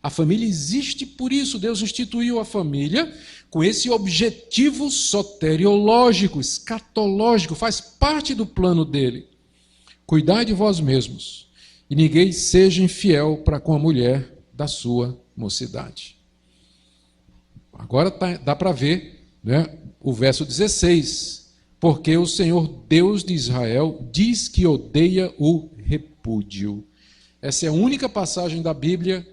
A família existe por isso. Deus instituiu a família com esse objetivo soteriológico, escatológico, faz parte do plano dele. Cuidai de vós mesmos, e ninguém seja infiel para com a mulher da sua mocidade. Agora dá para ver, né, o verso 16. Porque o Senhor Deus de Israel diz que odeia o repúdio. Essa é a única passagem da Bíblia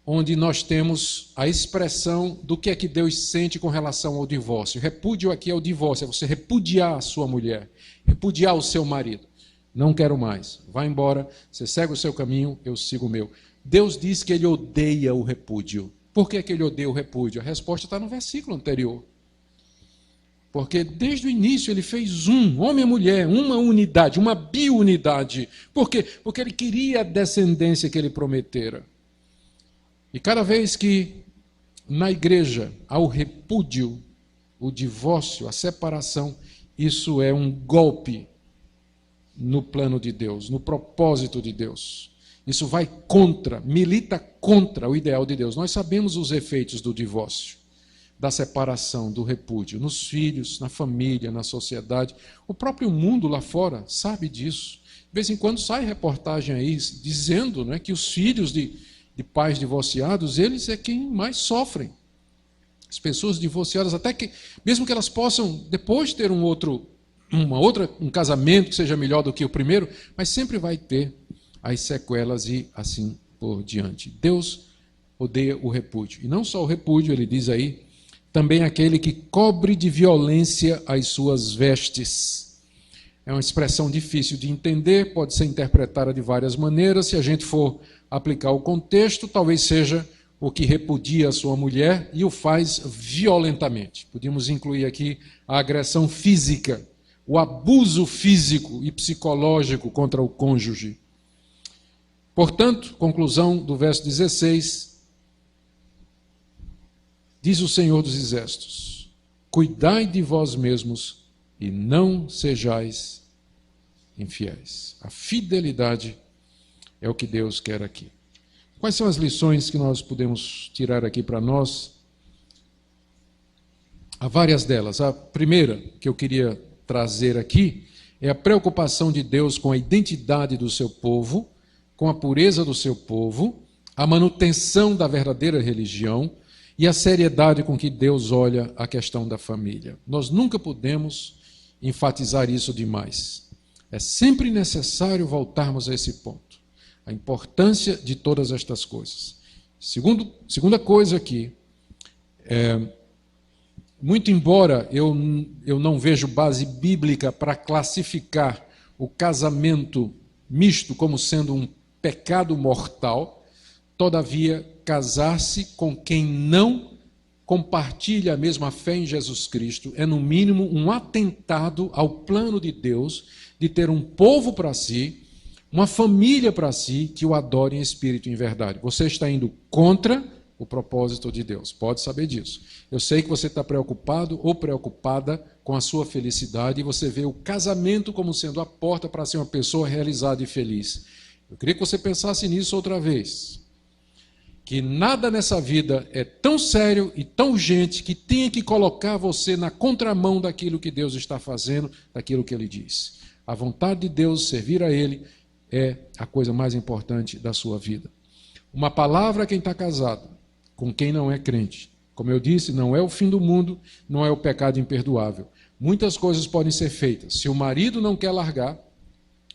onde nós temos a expressão do que é que Deus sente com relação ao divórcio. Repúdio aqui é o divórcio, é você repudiar a sua mulher, repudiar o seu marido. Não quero mais, vai embora, você segue o seu caminho, eu sigo o meu. Deus diz que ele odeia o repúdio. Por que ele odeia o repúdio? A resposta está no versículo anterior. Porque desde o início ele fez homem e mulher, uma unidade, uma biunidade. Por quê? Porque ele queria a descendência que ele prometera. E cada vez que na igreja há o repúdio, o divórcio, a separação, isso é um golpe no plano de Deus, no propósito de Deus. Isso vai contra, milita contra o ideal de Deus. Nós sabemos os efeitos do divórcio, da separação, do repúdio, nos filhos, na família, na sociedade. O próprio mundo lá fora sabe disso. De vez em quando sai reportagem aí dizendo, né, que os filhos de pais divorciados, eles é quem mais sofrem. As pessoas divorciadas, até que, mesmo que elas possam depois ter um casamento que seja melhor do que o primeiro, mas sempre vai ter as sequelas e assim por diante. Deus odeia o repúdio. E não só o repúdio, ele diz aí, também aquele que cobre de violência as suas vestes. É uma expressão difícil de entender, pode ser interpretada de várias maneiras. Se a gente for aplicar o contexto, talvez seja o que repudia a sua mulher e o faz violentamente. Podíamos incluir aqui a agressão física, o abuso físico e psicológico contra o cônjuge. Portanto, conclusão do verso 16, diz o Senhor dos Exércitos: cuidai de vós mesmos e não sejais infiéis. A fidelidade é o que Deus quer aqui. Quais são as lições que nós podemos tirar aqui para nós? Há várias delas. A primeira que eu queria trazer aqui é a preocupação de Deus com a identidade do seu povo, com a pureza do seu povo, a manutenção da verdadeira religião e a seriedade com que Deus olha a questão da família. Nós nunca podemos enfatizar isso demais. É sempre necessário voltarmos a esse ponto. A importância de todas estas coisas. Segunda coisa aqui, muito embora eu não vejo base bíblica para classificar o casamento misto como sendo um pecado mortal, todavia, casar-se com quem não compartilha a mesma fé em Jesus Cristo é, no mínimo, um atentado ao plano de Deus de ter um povo para si, uma família para si, que o adore em espírito e em verdade. Você está indo contra o propósito de Deus, pode saber disso. Eu sei que você está preocupado ou preocupada com a sua felicidade e você vê o casamento como sendo a porta para ser uma pessoa realizada e feliz. Eu queria que você pensasse nisso outra vez. Que nada nessa vida é tão sério e tão urgente que tenha que colocar você na contramão daquilo que Deus está fazendo, daquilo que Ele diz. A vontade de Deus, servir a Ele, é a coisa mais importante da sua vida. Uma palavra a quem está casado, com quem não é crente. Como eu disse, não é o fim do mundo, não é o pecado imperdoável. Muitas coisas podem ser feitas. Se o marido não quer largar,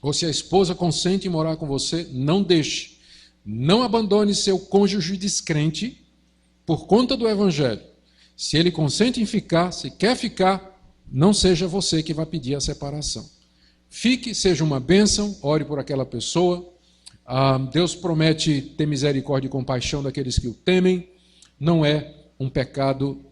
ou se a esposa consente em morar com você, não deixe. Não abandone seu cônjuge descrente por conta do evangelho. Se ele consente em ficar, se quer ficar, não seja você que vai pedir a separação. Fique, seja uma bênção, ore por aquela pessoa. Deus promete ter misericórdia e compaixão daqueles que o temem. Não é um pecado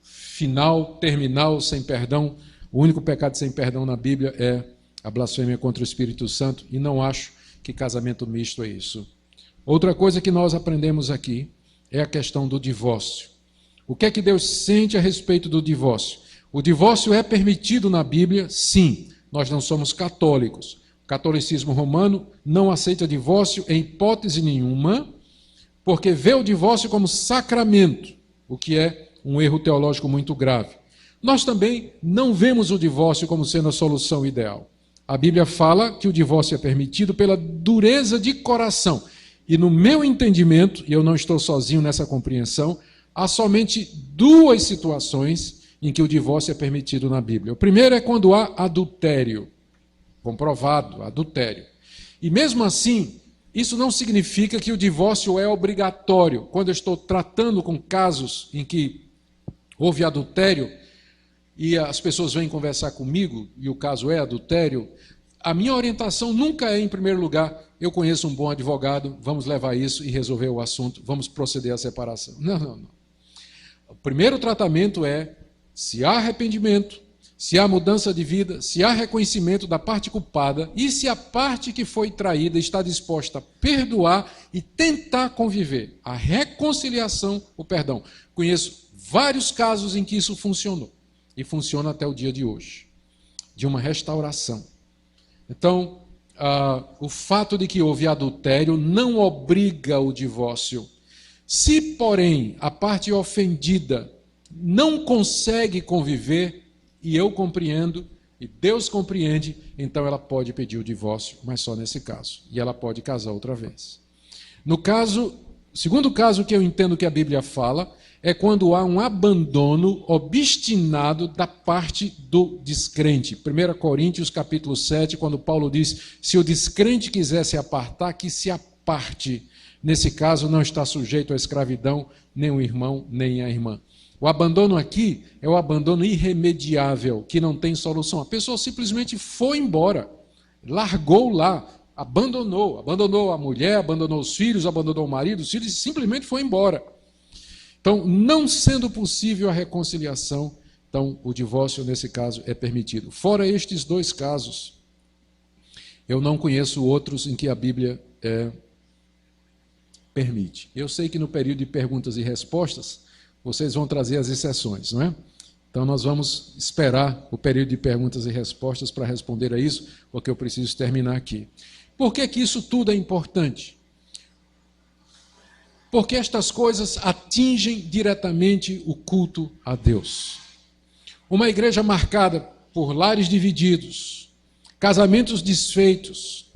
final, terminal, sem perdão. O único pecado sem perdão na Bíblia é a blasfêmia contra o Espírito Santo, e não acho que casamento misto é isso. Outra coisa que nós aprendemos aqui é a questão do divórcio. O que é que Deus sente a respeito do divórcio? O divórcio é permitido na Bíblia? Sim. Nós não somos católicos. O catolicismo romano não aceita divórcio em hipótese nenhuma, porque vê o divórcio como sacramento, o que é um erro teológico muito grave. Nós também não vemos o divórcio como sendo a solução ideal. A Bíblia fala que o divórcio é permitido pela dureza de coração. E no meu entendimento, e eu não estou sozinho nessa compreensão, há somente duas situações em que o divórcio é permitido na Bíblia. O primeiro é quando há adultério, comprovado, adultério. E mesmo assim, isso não significa que o divórcio é obrigatório. Quando eu estou tratando com casos em que houve adultério, e as pessoas vêm conversar comigo, e o caso é adultério, a minha orientação nunca é, em primeiro lugar, eu conheço um bom advogado, vamos levar isso e resolver o assunto, vamos proceder à separação. Não. O primeiro tratamento é, se há arrependimento, se há mudança de vida, se há reconhecimento da parte culpada e se a parte que foi traída está disposta a perdoar e tentar conviver. A reconciliação, o perdão. Conheço vários casos em que isso funcionou. E funciona até o dia de hoje. De uma restauração. Então, o fato de que houve adultério não obriga o divórcio. Se, porém, a parte ofendida não consegue conviver, e eu compreendo, e Deus compreende, então ela pode pedir o divórcio, mas só nesse caso. E ela pode casar outra vez. Segundo caso que eu entendo que a Bíblia fala, é quando há um abandono obstinado da parte do descrente. 1 Coríntios capítulo 7, quando Paulo diz, se o descrente quiser se apartar, que se aparte. Nesse caso, não está sujeito à escravidão, nem o irmão, nem a irmã. O abandono aqui é o abandono irremediável, que não tem solução. A pessoa simplesmente foi embora, largou lá, abandonou a mulher, abandonou os filhos, abandonou o marido, os filhos, e simplesmente foi embora. Então, não sendo possível a reconciliação, então o divórcio, nesse caso, é permitido. Fora estes dois casos, eu não conheço outros em que a Bíblia permite. Eu sei que no período de perguntas e respostas, vocês vão trazer as exceções, não é? Então, nós vamos esperar o período de perguntas e respostas para responder a isso, porque eu preciso terminar aqui. Por que que isso tudo é importante? Porque estas coisas atingem diretamente o culto a Deus. Uma igreja marcada por lares divididos, casamentos desfeitos,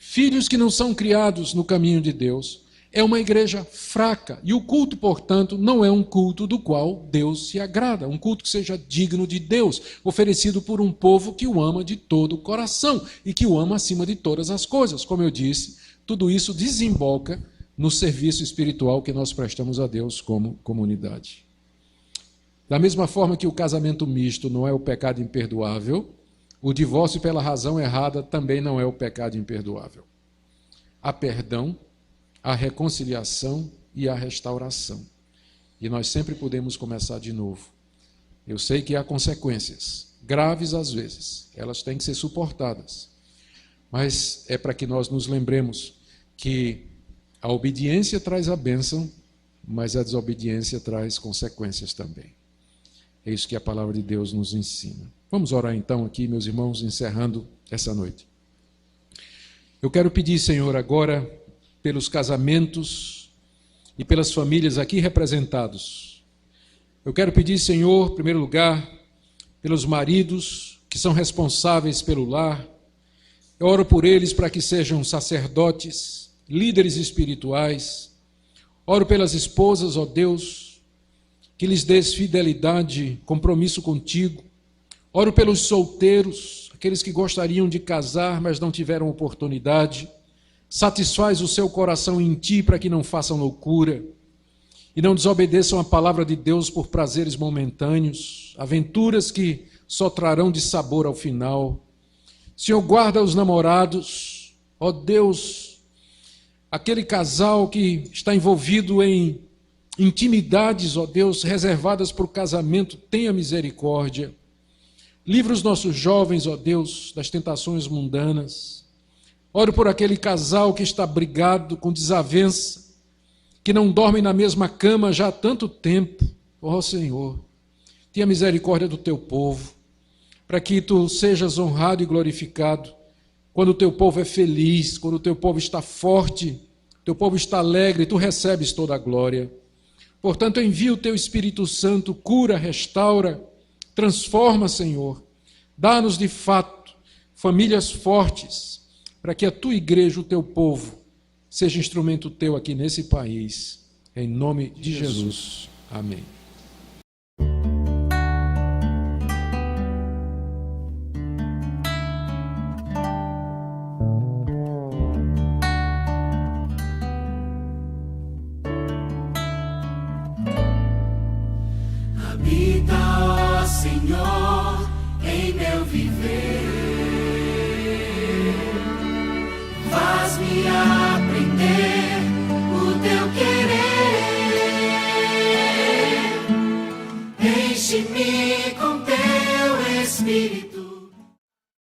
filhos que não são criados no caminho de Deus, é uma igreja fraca. E o culto, portanto, não é um culto do qual Deus se agrada. Um culto que seja digno de Deus, oferecido por um povo que o ama de todo o coração e que o ama acima de todas as coisas. Como eu disse, tudo isso desemboca no serviço espiritual que nós prestamos a Deus como comunidade. Da mesma forma que o casamento misto não é o pecado imperdoável, o divórcio pela razão errada também não é o pecado imperdoável. Há perdão, há reconciliação e há restauração. E nós sempre podemos começar de novo. Eu sei que há consequências, graves às vezes, elas têm que ser suportadas. Mas é para que nós nos lembremos que a obediência traz a bênção, mas a desobediência traz consequências também. É isso que a palavra de Deus nos ensina. Vamos orar então aqui, meus irmãos, encerrando essa noite. Eu quero pedir, Senhor, agora, pelos casamentos e pelas famílias aqui representados. Eu quero pedir, Senhor, em primeiro lugar, pelos maridos que são responsáveis pelo lar. Eu oro por eles para que sejam sacerdotes, líderes espirituais. Oro pelas esposas, ó Deus, que lhes dês fidelidade, compromisso contigo. Oro pelos solteiros, aqueles que gostariam de casar, mas não tiveram oportunidade. Satisfaz o seu coração em ti para que não façam loucura e não desobedeçam a palavra de Deus por prazeres momentâneos, aventuras que só trarão de sabor ao final. Senhor, guarda os namorados, ó Deus, aquele casal que está envolvido em intimidades, ó Deus, reservadas para o casamento, tenha misericórdia. Livra os nossos jovens, ó Deus, das tentações mundanas. Oro por aquele casal que está brigado com desavença, que não dorme na mesma cama já há tanto tempo. Ó Senhor, tenha misericórdia do teu povo, para que tu sejas honrado e glorificado quando o teu povo é feliz, quando o teu povo está forte, o teu povo está alegre, tu recebes toda a glória. Portanto, envia o teu Espírito Santo, cura, restaura, transforma, Senhor. Dá-nos de fato famílias fortes, para que a tua igreja, o teu povo, seja instrumento teu aqui nesse país. Em nome de Jesus. Amém.